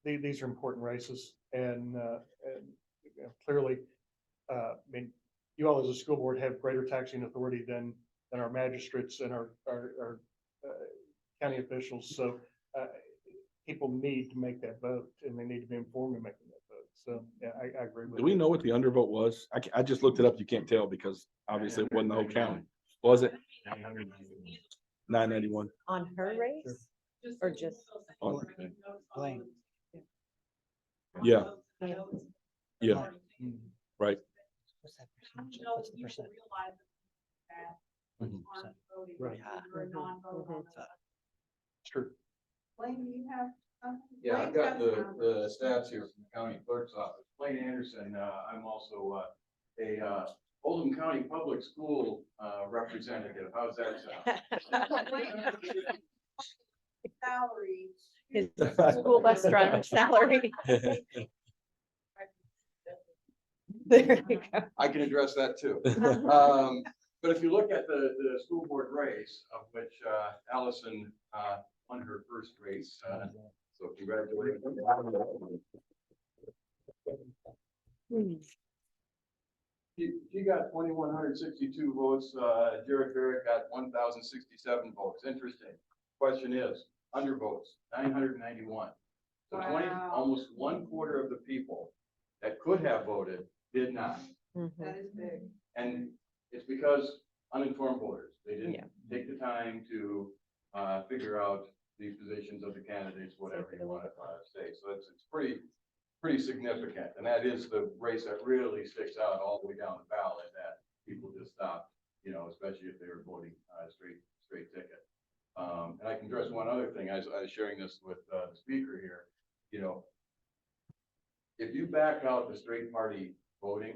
these are important races and clearly, I mean, you all as a school board have greater taxing authority than our magistrates and our county officials. So people need to make that vote and they need to be informed in making that vote. So yeah, I agree with Do we you. know what the undervote was? I just looked it up. You can't tell because obviously it wasn't the whole county. Was it? 991. On her race or just? On- Blaine. Yeah. Yeah, right. What's that I don't percentage? know What's if the people percent? realize that Mhm. aren't voting, Right. or a non-vote on the. It's true. Blaine, do you have something? Yeah, I've Blaine's got some numbers. the stats here from the county clerk's office. Blaine Anderson, I'm also a Oldham County Public School representative. How's that sound? Salary. His school bus driver salary. There you go. I can address that too. But if you look at the school board race, of which Allison won her first race, so congratulations. She got 2,162 votes. Jared Barrett got 1,067 votes. Interesting. Question is, undervotes, 991. So 20, Wow. almost 1/4 of the people that could have voted did not. That is big. And it's because uninformed voters, they didn't Yeah. take the time to figure out the positions of the candidates, whatever you want to say. So it's pretty significant. And that is the race that really sticks out all the way down the ballot that people just stop, you know, especially if they were voting straight ticket. And I can address one other thing. I was sharing this with the speaker here. You know, if you back out the straight party voting,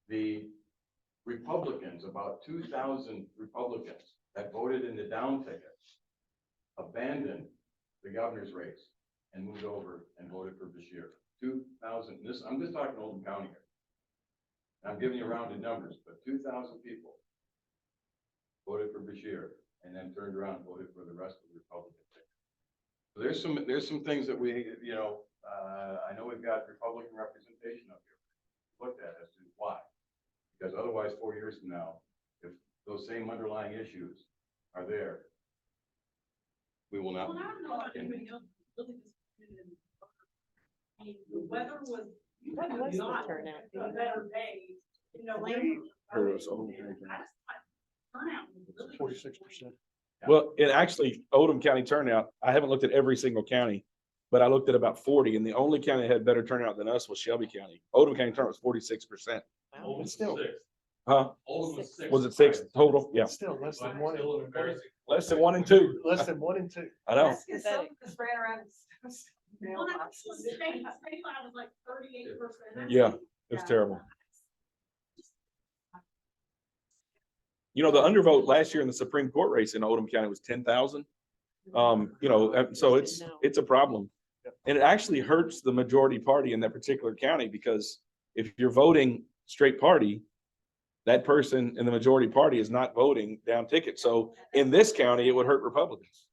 the Republicans, about 2,000 Republicans that voted in the down ticket, abandoned the governor's race and moved over and voted for Bashir. 2,000. I'm just talking Oldham County here. I'm giving you rounded numbers, but 2,000 people voted for Bashir and then turned around and voted for the rest of the Republican ticket. So there's some things that we, you know, I know we've got Republican representation up here. Looked at as to why, because otherwise 4 years from now, if those same underlying issues are there, we will not. Well, I don't know about anybody else really disappointed in. I mean, the weather was. What was the not turnout? A better day, you know. Fleming? Heard it was Oldham I County. just thought turnout was really. 46%. Well, it actually, Oldham County turnout, I haven't looked at every single county, but I looked at about 40, and the only county that had better turnout than us was Shelby County. Oldham County turnout was 46%. Wow. It's still, Huh? Oldham was six. Was it 6 total? Yeah. it's still less than But one. still very Less than 1 and 2. Less than 1 and 2. I know. That's because some of us ran around. Well, that's the state line was like 38%. Yeah, it's terrible. You know, the undervote last year in the Supreme Court race in Oldham County was 10,000. You know, so it's a problem. And it actually hurts the majority party in that particular county, because if you're voting straight party, that person in the majority party is not voting down ticket. So in this county, it would hurt Republicans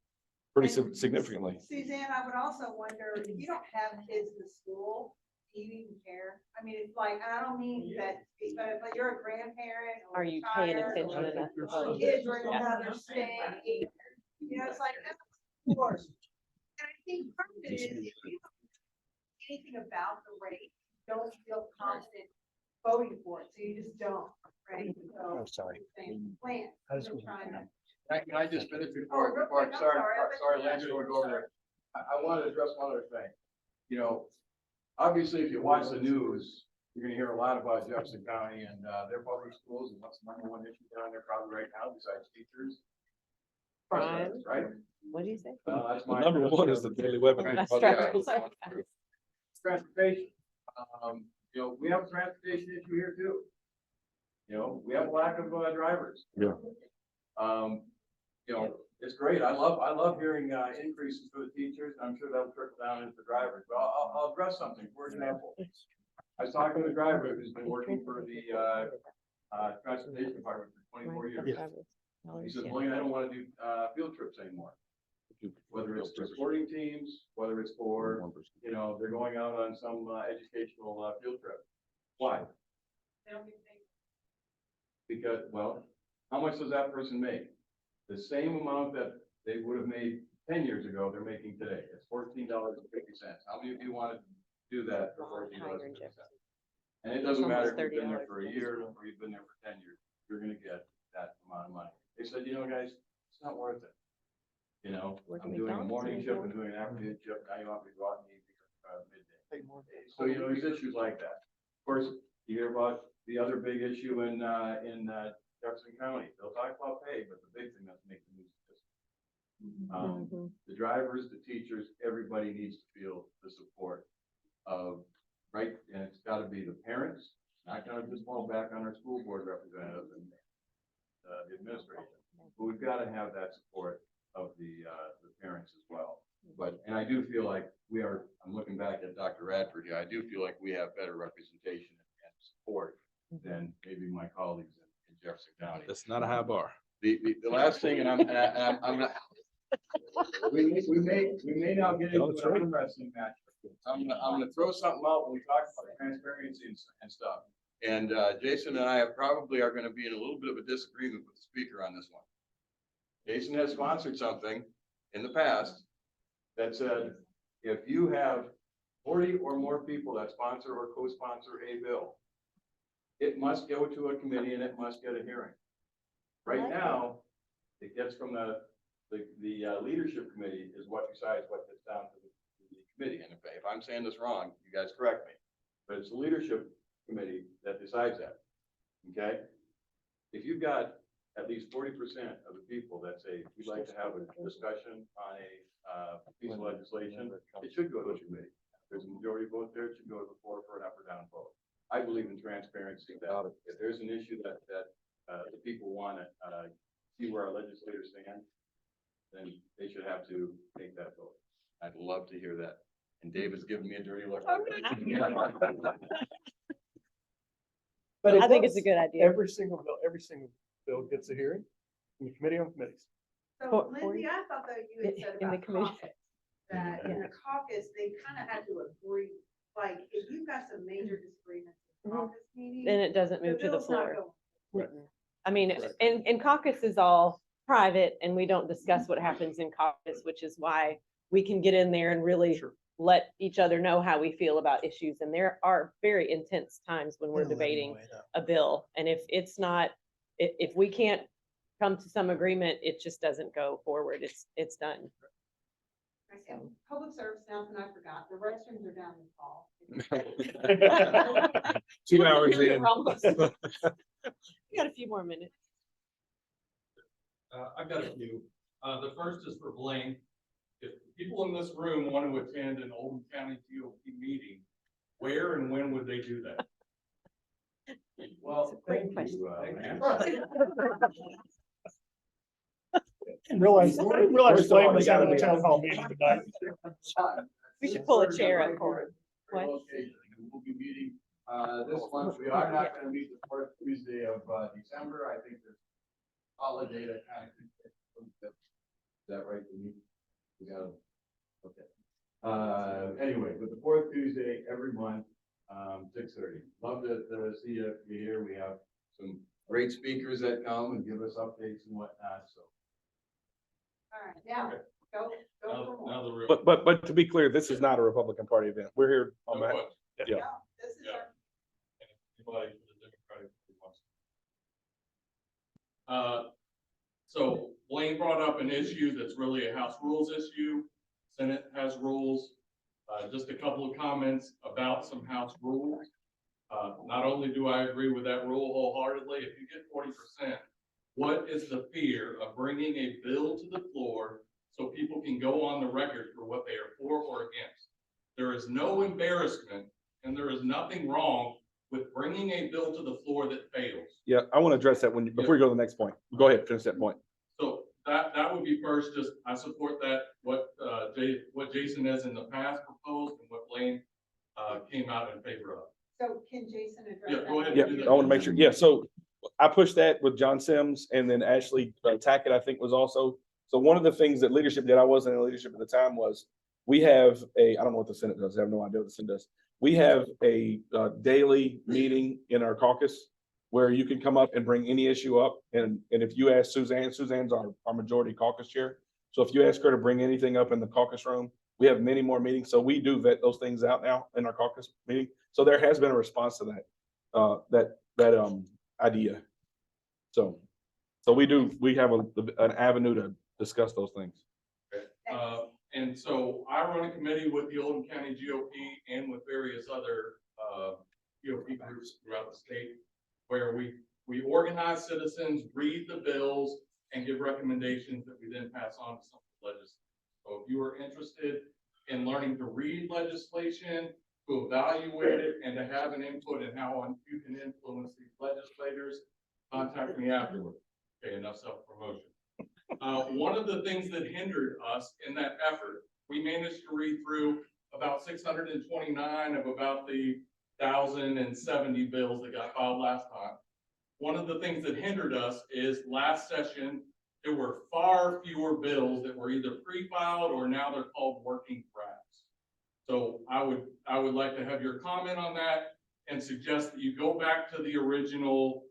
pretty significantly. Suzanne, I would also wonder, if you don't have kids in school, do you even care? I mean, it's like, I don't mean that, but you're a grandparent or Are a you paying child, attention or enough to the vote? kids are in another state, you know, it's like, of course. And I think part of it is, if you don't know anything about the race, you don't feel confident voting for it, so you just don't, right? So, sorry. Plan. I just- You're trying to- Can I just finish Oh, before, real quick, I'm sorry, sorry, I bet sorry, you- Landry, we'll go over there. I wanted to address one other thing. You know, obviously, if you watch the news, you're gonna hear a lot about Jefferson County and, their public schools and what's the #1 issue down there probably right now besides teachers. Crime. Right? What do you say? That's The my. number one is the daily weapon. That's of right. public- Transportation. You know, we have a transportation issue here too. You know, we have a lack of drivers. Yeah. You know, it's great. I love hearing increases for the teachers. I'm sure that'll trickle down into the drivers. But I'll address something. For example, I was talking to a driver who's been working for the transportation department for 24 years. He says, "William, I don't want to do field trips anymore. Whether it's for sporting teams, whether it's for, you know, they're going out on some educational field trip. Why? They don't get paid. Because, well, how much does that person make? The same amount that they would have made 10 years ago, they're making today. It's $14.50. How many of you want to do that for $14.50? And it doesn't matter if you've been there for a year or you've been there for 10 years, you're gonna get that amount of money. They said, you know, guys, it's not worth it. You know, I'm doing a morning shift and doing an afternoon shift, now you want me to go out and eat midday. So, you know, there's issues like that. Of course, you hear about the other big issue in Jefferson County. They'll talk about pay, but the big thing that's making the news is the drivers, the teachers, everybody needs to feel the support of, right? And it's gotta be the parents, not gonna just fall back on our school board representatives and the administration. But we've gotta have that support of the parents as well. But, and I do feel like I'm looking back at Dr. Radford here, I do feel like we have better representation and support than maybe my colleagues in Jefferson County. That's not a high bar. The last thing, and I'm gonna, we may now get into an arm wrestling match. I'm gonna throw something out when we talk about transparency and stuff. And Jason and I probably are gonna be in a little bit of a disagreement with the speaker on this one. Jason has sponsored something in the past that said, if you have 40 or more people that sponsor or co-sponsor a bill, it must go to a committee and it must get a hearing. Right now, it gets from the The leadership committee is what decides what gets down to the committee. And if I'm saying this wrong, you guys correct me. But it's the leadership committee that decides that. Okay? If you've got at least 40% of the people that say, we'd like to have a discussion on a piece of legislation, it should go to the committee. If there's a majority vote there, it should go to the floor for an up or down vote. I believe in transparency, that if there's an issue that the people want to see where our legislators stand, then they should have to take that vote. I'd love to hear that. And David's giving me a dirty look. But it I think it's does. a good idea. Every single bill gets a hearing in the committee on committees. So Lindsay, I thought that you had said In the about commission. caucus, that in the caucus, they kind of had to agree, like, if you've got some major disagreements in caucus meeting. Then it doesn't the move to the bill's not floor. going. I mean, and caucus is all private and we don't discuss what happens in caucus, which is why we can get in there and really let each other know how we feel about issues. And there are very intense times when we're debating a bill. And if it's not, if we can't come to some agreement, it just doesn't go forward. It's done. Okay, public service announcement, I forgot, the restrooms are down in the hall. 2 hours in. We're almost- We got a few more minutes. I've got a few. The first is for Blaine. If people in this room want to attend an Oldham County GOP meeting, where and when would they do that? Well, Great thank you. And realize Fleming's out of the town hall meeting tonight. We should pull a chair up for it. What? We'll be meeting, this month. We are not gonna meet the fourth Tuesday of, December. I think there's holiday that kind of. Is that right? We got, okay. Anyway, but the fourth Tuesday every month, 6:30. Love to see you here. We have some great speakers that come and give us updates and whatnot, so. All right, now, go for more. Now the real. But to be clear, this is not a Republican Party event. We're here on that. Yeah. No, this is our. Anybody for the Democratic Party wants. So Blaine brought up an issue that's really a House rules issue. Senate has rules. Just a couple of comments about some House rules. Not only do I agree with that rule wholeheartedly, if you get 40%, what is the fear of bringing a bill to the floor so people can go on the record for what they are for or against? There is no embarrassment and there is nothing wrong with bringing a bill to the floor that fails. Yeah, I want to address that before you go to the next point. Go ahead, finish that point. So that would be first, just I support that, what Jason has in the past proposed and what Blaine came out in favor of. So can Jason address Yeah, that? go ahead. Yeah, I want to make sure. Yeah, so I pushed that with John Sims, and then Ashley Tackett, I think, was also. So one of the things that leadership did, I wasn't in leadership at the time, was we have I don't know what the Senate does. I have no idea what the Senate does. We have a daily meeting in our caucus where you can come up and bring any issue up. And if you ask Suzanne's our majority caucus chair. So if you ask her to bring anything up in the caucus room, we have many more meetings. So we do vet those things out now in our caucus meeting. So there has been a response to that idea. So we have an avenue to discuss those things. And so I run a committee with the Oldham County GOP and with various other GOP groups throughout the state, where we organize citizens, read the bills, and give recommendations that we then pass on to some legislators. So if you are interested in learning to read legislation, to evaluate it, and to have an input in how you can influence these legislators, contact me afterward. Okay, enough self-promotion. One of the things that hindered us in that effort, we managed to read through about 629 of about the 1,070 bills that got filed last time. One of the things that hindered us is last session, there were far fewer bills that were either pre-filed or now they're called working drafts. So I would like to have your comment on that and suggest that you go back to the original,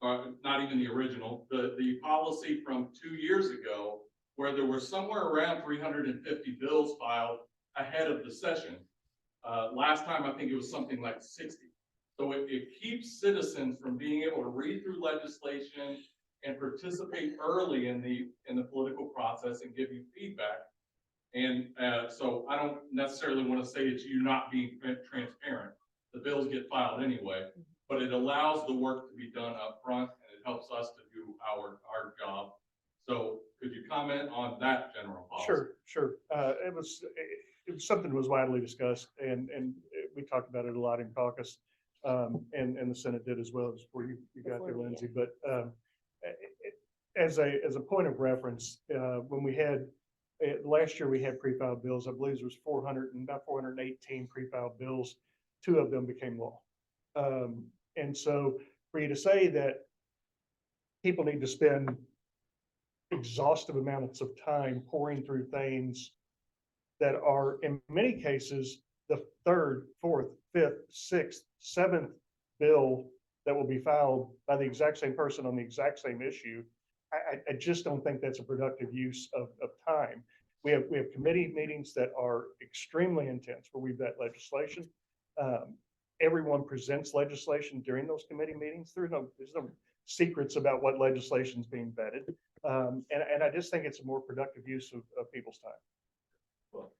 not even the original, the policy from 2 years ago, where there were somewhere around 350 bills filed ahead of the session. Last time, I think it was something like 60. So it keeps citizens from being able to read through legislation and participate early in the political process. process and give you feedback. And, so I don't necessarily want to say it's you not being transparent. The bills get filed anyway, but it allows the work to be done up front, and it helps us to do our job. So could you comment on that general policy? Sure. It was something that was widely discussed, and we talked about it a lot in caucus, and the Senate did as well as before you got there, Lindsay. But as a point of reference, when we had last year, we had pre-filed bills. I believe there was 418 pre-filed bills. 2 of them became law. And so for you to say that people need to spend exhaustive amounts of time pouring through things that are in many cases the 3rd, 4th, 5th, 6th, 7th bill that will be filed by the exact same person on the exact same issue, I just don't think that's a productive use of time. We have committee meetings that are extremely intense where we've got legislation. Everyone presents legislation during those committee meetings. There's no secrets about what legislation is being vetted. And I just think it's a more productive use of people's time. Well,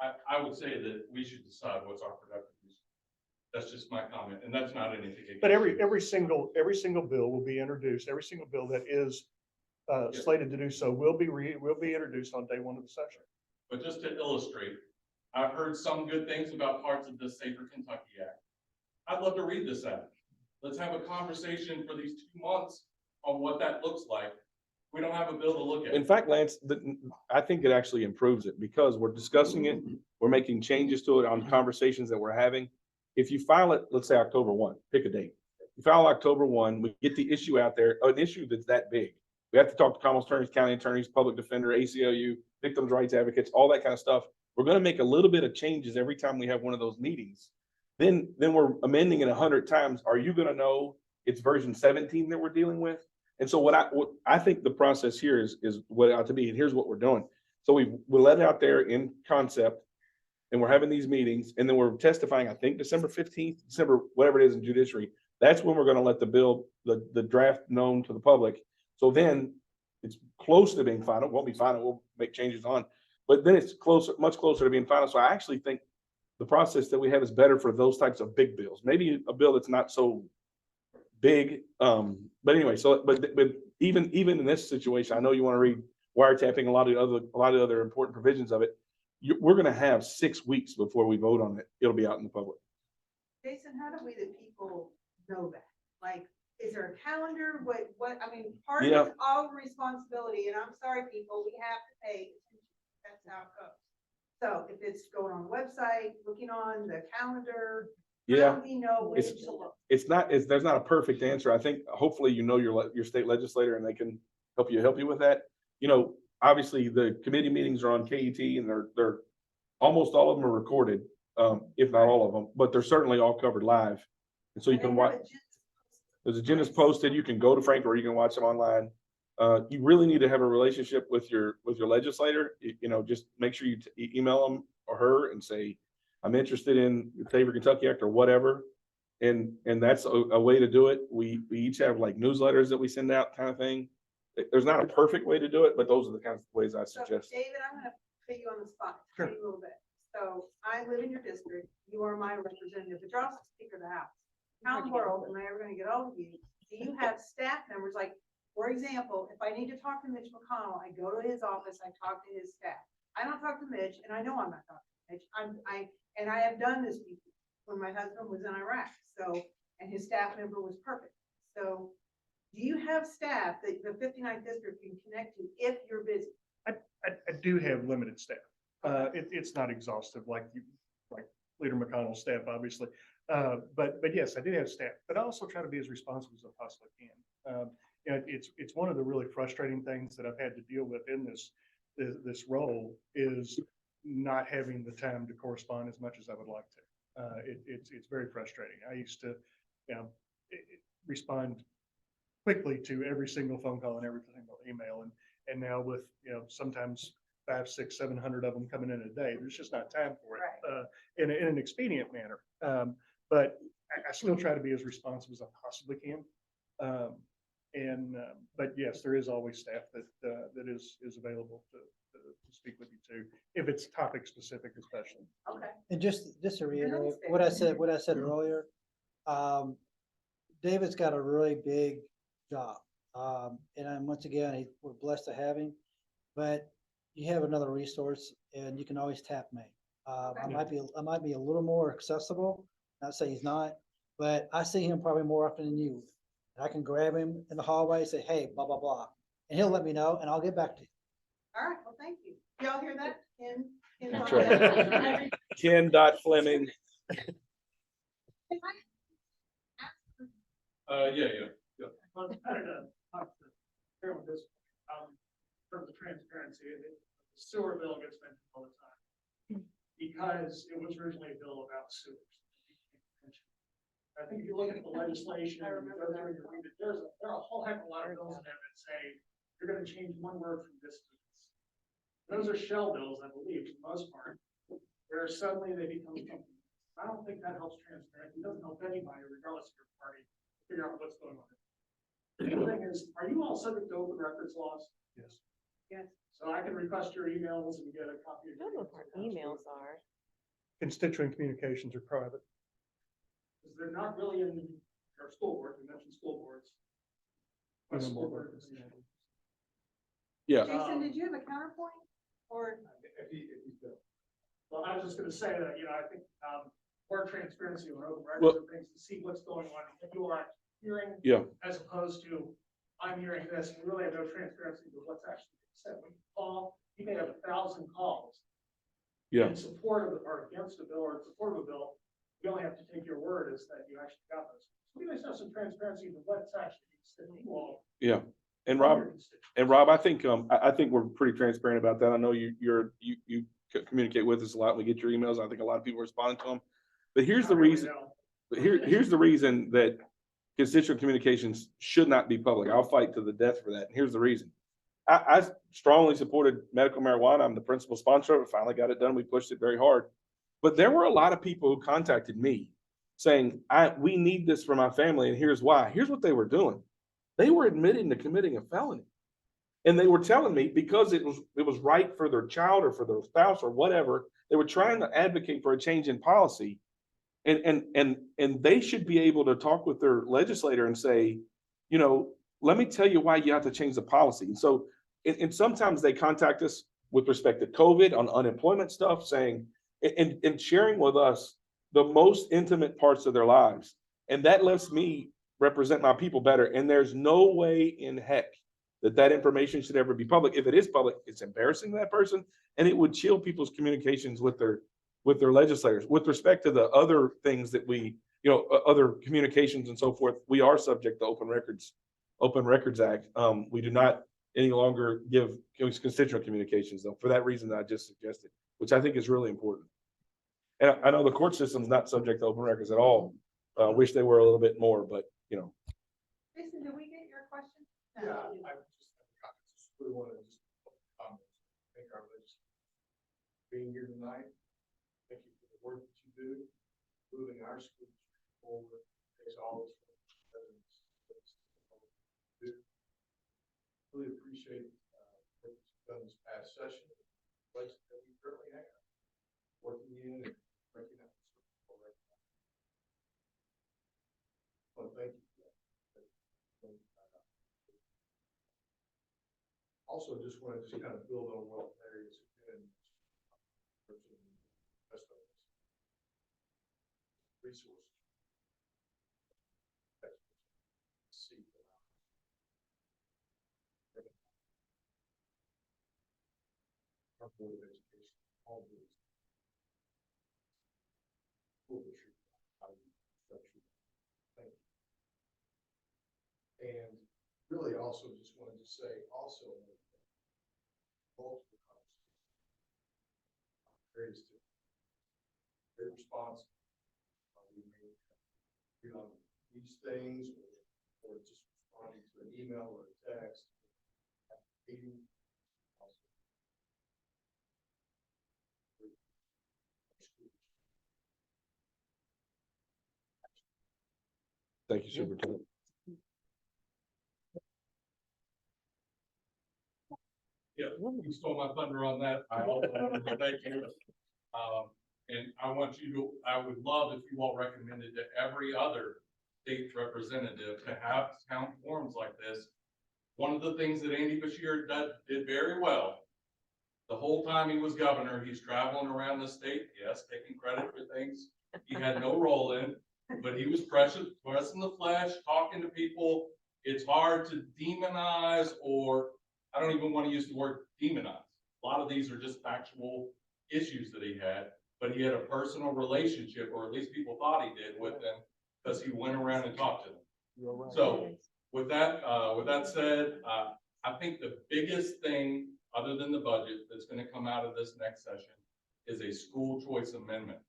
I would say that we should decide what's our productive use. That's just my comment, and that's not anything against But you. every single bill will be introduced. Every single bill that is slated to do so will be introduced on day 1 of the session. But just to illustrate, I've heard some good things about parts of the Safer Kentucky Act. I'd love to read this act. Let's have a conversation for these 2 months on what that looks like. We don't have a bill to look at. In fact, Lance, I think it actually improves it because we're discussing it. We're making changes to it on conversations that we're having. If you file it, let's say October 1, pick a date. You file October 1, we get the issue out there, an issue that's that big. We have to talk to commonwealth attorneys, county attorneys, public defender, ACLU, victims' rights advocates, all that kind of stuff. We're going to make a little bit of changes every time we have one of those meetings. Then we're amending it 100 times. Are you going to know it's version 17 that we're dealing with? And so what I think the process here is what it ought to be. And here's what we're doing. So we let it out there in concept, and we're having these meetings, and then we're testifying, I think December 15th, December, whatever it is in judiciary. That's when we're going to let the bill, the draft known to the public. So then it's close to being final. It won't be final. We'll make changes on, but then it's closer, much closer to being final. So I actually think the process that we have is better for those types of big bills. Maybe a bill that's not so big. But anyway, so but even in this situation, I know you want to read wiretapping, a lot of other important provisions of it. We're going to have 6 weeks before we vote on it. It'll be out in the public. Jason, how do we, the people, know that? Like, is there a calendar? I mean, part of it's all responsibility, and I'm sorry, people, we have to pay attention. That's how it goes. So if it's going on the website, looking on the calendar, how do we know when to look? There's not a perfect answer. I think hopefully you know your state legislator and they can help you with that. You know, obviously the committee meetings are on KET and they're almost all of them are recorded, if not all of them, but they're certainly all covered live. And so you can watch. There's agendas posted. You can go to Frank or you can watch them online. You really need to have a relationship with your legislator. You know, just make sure you email them or her and say, I'm interested in the Safer Kentucky Act or whatever. And that's a way to do it. We each have like newsletters that we send out kind of thing. There's not a perfect way to do it, but those are the kinds of ways I suggest. So, David, I'm going to put you on the spot a little bit. So I live in your district. You are my representative, but you're also Speaker of the House. How in the world am I ever going to get hold of you? Do you have staff members? Like, for example, if I need to talk to Mitch McConnell, I go to his office, I talk to his staff. I don't talk to Mitch, and I know I'm not talking to Mitch. I have done this before when my husband was in Iraq. So, and his staff member was perfect. So do you have staff that the 59th district can connect to if you're busy? I do have limited staff. It's not exhaustive like Leader McConnell's staff, obviously. But yes, I do have staff, but I also try to be as responsive as I possibly can. You know, it's one of the really frustrating things that I've had to deal with in this role is not having the time to correspond as much as I would like to. It's very frustrating. I used to, respond quickly to every single phone call and every single email, and now with sometimes 500, 600, 700 of them coming in a day, there's just not time for it in an expedient manner. But I still try to be as responsive as I possibly can. But yes, there is always staff that is available to speak with you too, if it's topic specific especially. Okay. And just to You're reiterate nice, what I said earlier, David's got a really big job. Once again, we're blessed to have him, but you have another resource and you can always tap me. I might be a little more accessible, not say he's not, but I see him probably more often than you. And I can grab him in the hallway, say, hey, blah, blah, blah, and he'll let me know and I'll get back to you. All right, well, thank you. Y'all hear that? Ken? That's right. Ken.Fleming. Yeah. Well, it's better to talk to Carol this, in terms of transparency, the sewer bill gets mentioned all the time. Because it was originally a bill about sewers. I think if you look at the legislation, and you go through and you read it, there are a whole heck of a lot of bills in there that say, you're gonna change one word from this to this. Those are shell bills, I believe, for the most part, where suddenly they become something. I don't think that helps transparency. It doesn't help anybody, regardless of your party, figure out what's going on. The other thing is, are you all subject to open records laws? Yes. Yes. So I can request your emails and get a copy of I don't know if our emails are. Constituent communications are private. Because they're not really in our school board, you mentioned school boards. What school board information? Yeah. Jason, did you have a counterpoint or? Well, I was just gonna say that, I think, more transparency on open Well- records and things to see what's going on, if you are hearing. Yeah. As opposed to, I'm hearing this, we really have no transparency with what's actually being said. When you call, you may have 1,000 calls. Yeah. In support of, or against a bill, or in support of a bill, you only have to take your word as that you actually got those. So we just have some transparency into what's actually being said to you all. Yeah. And from Rob, your constituents. I think we're pretty transparent about that. I know you communicate with us a lot. We get your emails. I think a lot of people respond to them. But here's I the really reason, don't. but here's the reason that constituent communications should not be public. I'll fight to the death for that. And here's the reason. I strongly supported medical marijuana. I'm the principal sponsor of it. Finally got it done. We pushed it very hard. But there were a lot of people who contacted me saying, we need this for my family, and here's why. Here's what they were doing. They were admitting to committing a felony. And they were telling me because it was right for their child or for their spouse or whatever, they were trying to advocate for a change in policy. And they should be able to talk with their legislator and say, let me tell you why you have to change the policy. And so, and sometimes they contact us with respect to COVID on unemployment stuff, saying, and sharing with us the most intimate parts of their lives. And that lets me represent my people better. And there's no way in heck that information should ever be public. If it is public, it's embarrassing to that person, and it would chill people's communications with their legislators. With respect to the other things that we, other communications and so forth, we are subject to Open Records Act. We do not any longer give constituent communications, though, for that reason that I just suggested, which I think is really important. And I know the court system's not subject to open records at all. Wish they were a little bit more, but Jason, did we get your question? Yeah, I just really want to thank our legislators for being here tonight. Thank you for the work that you do, moving our school forward. Takes all of us to do. Really appreciate what you've done this past session, the place that we currently have, working in and breaking up. Well, thank you. Also, just want to kind of build on what Larry's been resources. See. Our Board of Education, all boards. School district, structure. Thank you. And really also just wanted to say also multiple conversations. Very responsive. We may be on these things or just responding to an email or a text. Meeting. thank you, Superintendent. Yeah, you stole my thunder on that. I also wanted to thank you. And I want you to, I would love if you all recommended to every other state representative to have town forums like this. One of the things that Andy Bashir did very well, the whole time he was governor, he's traveling around the state, yes, taking credit for things he had no role in, but he was pressing the flesh, talking to people. It's hard to demonize, or I don't even want to use the word demonize. A lot of these are just factual issues that he had, but he had a personal relationship, or at least people thought he did, with them because he went around and talked to them. So with that said, I think the biggest thing, other than the budget, that's going to come out of this next session is a school choice amendment.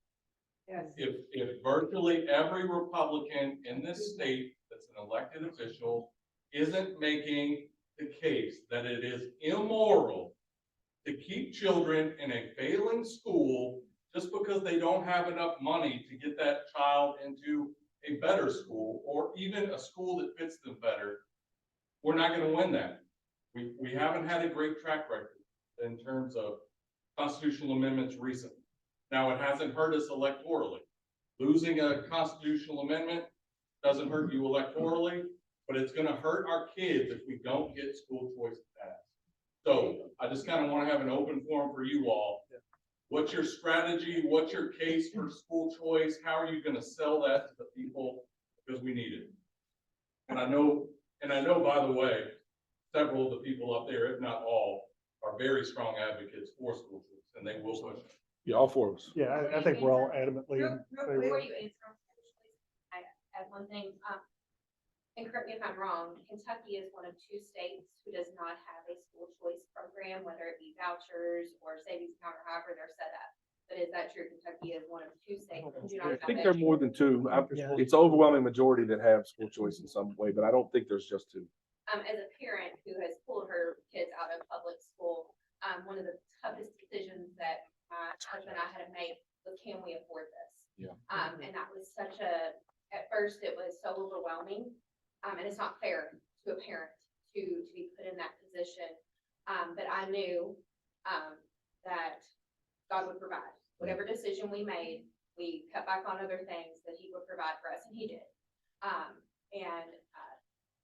Yes. If virtually every Republican in this state that's an elected official isn't making the case that it is immoral to keep children in a failing school just because they don't have enough money to get that child into a better school, or even a school that fits them better, we're not going to win that. We haven't had a great track record in terms of constitutional amendments recently. Now, it hasn't hurt us electorally. Losing a constitutional amendment doesn't hurt you electorally, but it's going to hurt our kids if we don't get school choice passed. So I just kind of want to have an open forum for you all. What's your strategy? What's your case for school choice? How are you going to sell that to the people? Because we need it. And I know, by the way, several of the people up there, if not all, are very strong advocates for school choice, and they will push it. Yeah, all four of us. Yeah, I think we're all adamantly. in favor. Before you answer, I add one thing, and correct me if I'm wrong, Kentucky is one of 2 states who does not have a school choice program, whether it be vouchers or savings account or however they're set up. But is that true? Kentucky is one of 2 states who do not I have think that. there are more than 2. Yeah. It's overwhelming majority that have school choice in some way, but I don't think there's just 2. As a parent who has pulled her kids out of public school, one of the toughest decisions that my husband and I had to make was, can we afford this? Yeah. And that was at first it was so overwhelming. And it's not fair to a parent to be put in that position. But I knew, that God would provide. Whatever decision we made, we cut back on other things that he would provide for us, and he did.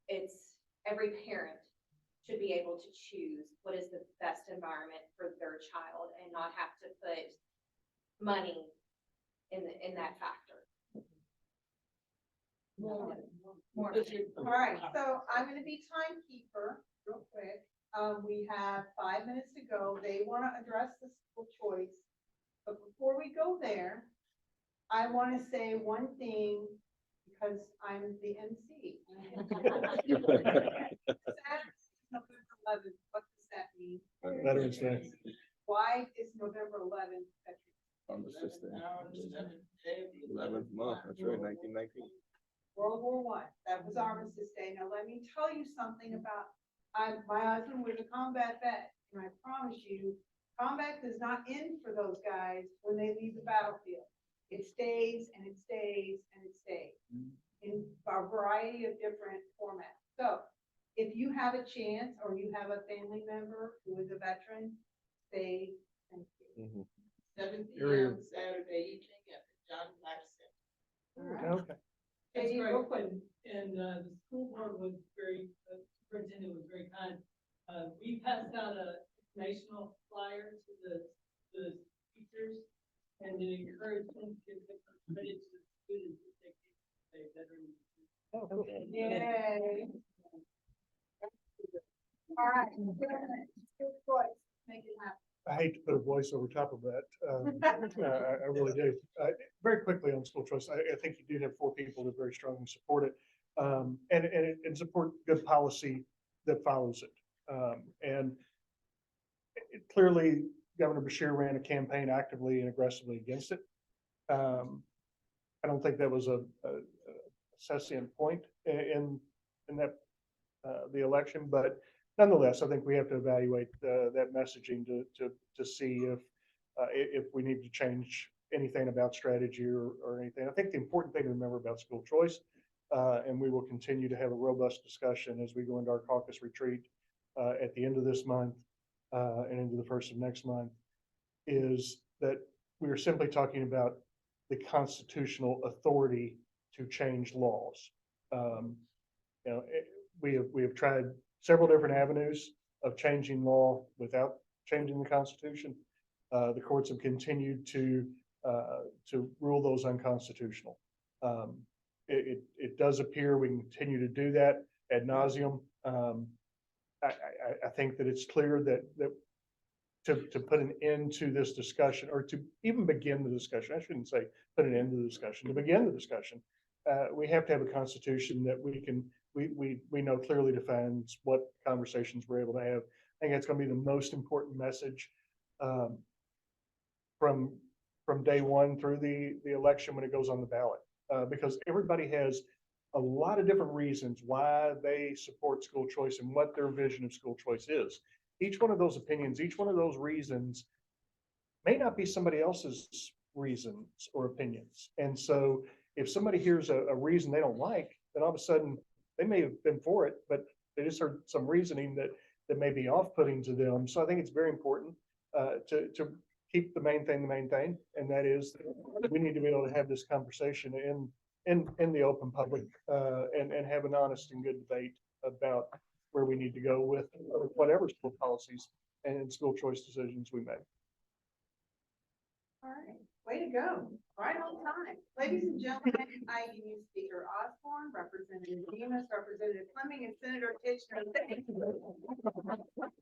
It's every parent should be able to choose what is the best environment for their child and not have to put money in that factor. More. All right, so I'm gonna be timekeeper real quick. We have 5 minutes to go. They want to address the school choice. But before we go there, I want to say one thing because I'm the MC. Saturday, November 11th, what does that mean? Veterans Day. Why is November 11th? Armistice Day. 11th month, that's right, 1919. World War I. That was Armistice Day. Now, let me tell you something about, my husband was a combat vet, and I promise you, combat does not end for those guys when they leave the battlefield. It stays and it stays and it stays in a variety of different formats. So if you have a chance or you have a family member who is a veteran, stay. Thank you. 7 Area. p.m. Saturday evening at the John Black Center. Okay. That's Katie, great. real quick. And the school board was the superintendent was very kind. We passed out a informational flyer to the teachers and to encourage them to give credit to the students if they can say veterans. Yay. All right. Good choice. Make it happen. I hate to put a voice over top of that. I really do. Very quickly on school choice, I think you do have 4 people that very strongly support it, and support good policy that follows it. Clearly, Governor Bashir ran a campaign actively and aggressively against it. I don't think that was a sescient point in that the election, but nonetheless, I think we have to evaluate that messaging to see if we need to change anything about strategy or anything. I think the important thing to remember about school choice, and we will continue to have a robust discussion as we go into our caucus retreat at the end of this month, and into the first of next month, is that we are simply talking about the constitutional authority to change laws. We have tried several different avenues of changing law without changing the Constitution. The courts have continued to rule those unconstitutional. It does appear we can continue to do that ad nauseum. I think that it's clear that to put an end to this discussion, or to even begin the discussion, I shouldn't say put an end to the discussion, to begin the discussion, we have to have a constitution that we know clearly defines what conversations we're able to have. I think that's going to be the most important message from day one through the election when it goes on the ballot, because everybody has a lot of different reasons why they support school choice and what their vision of school choice is. Each one of those opinions, each one of those reasons may not be somebody else's reasons or opinions. And so if somebody hears a reason they don't like, then all of a sudden they may have been for it, but they just heard some reasoning that may be off-putting to them. So I think it's very important to keep the main thing, and that is that we need to be able to have this conversation in the open public and have an honest and good debate about where we need to go with whatever school policies and school choice decisions we make. All right, way to go, right on time. Ladies and gentlemen, IUU Speaker Osborne, Representative Nemes, Representative Fleming, and Senator Tichenor. Thank you.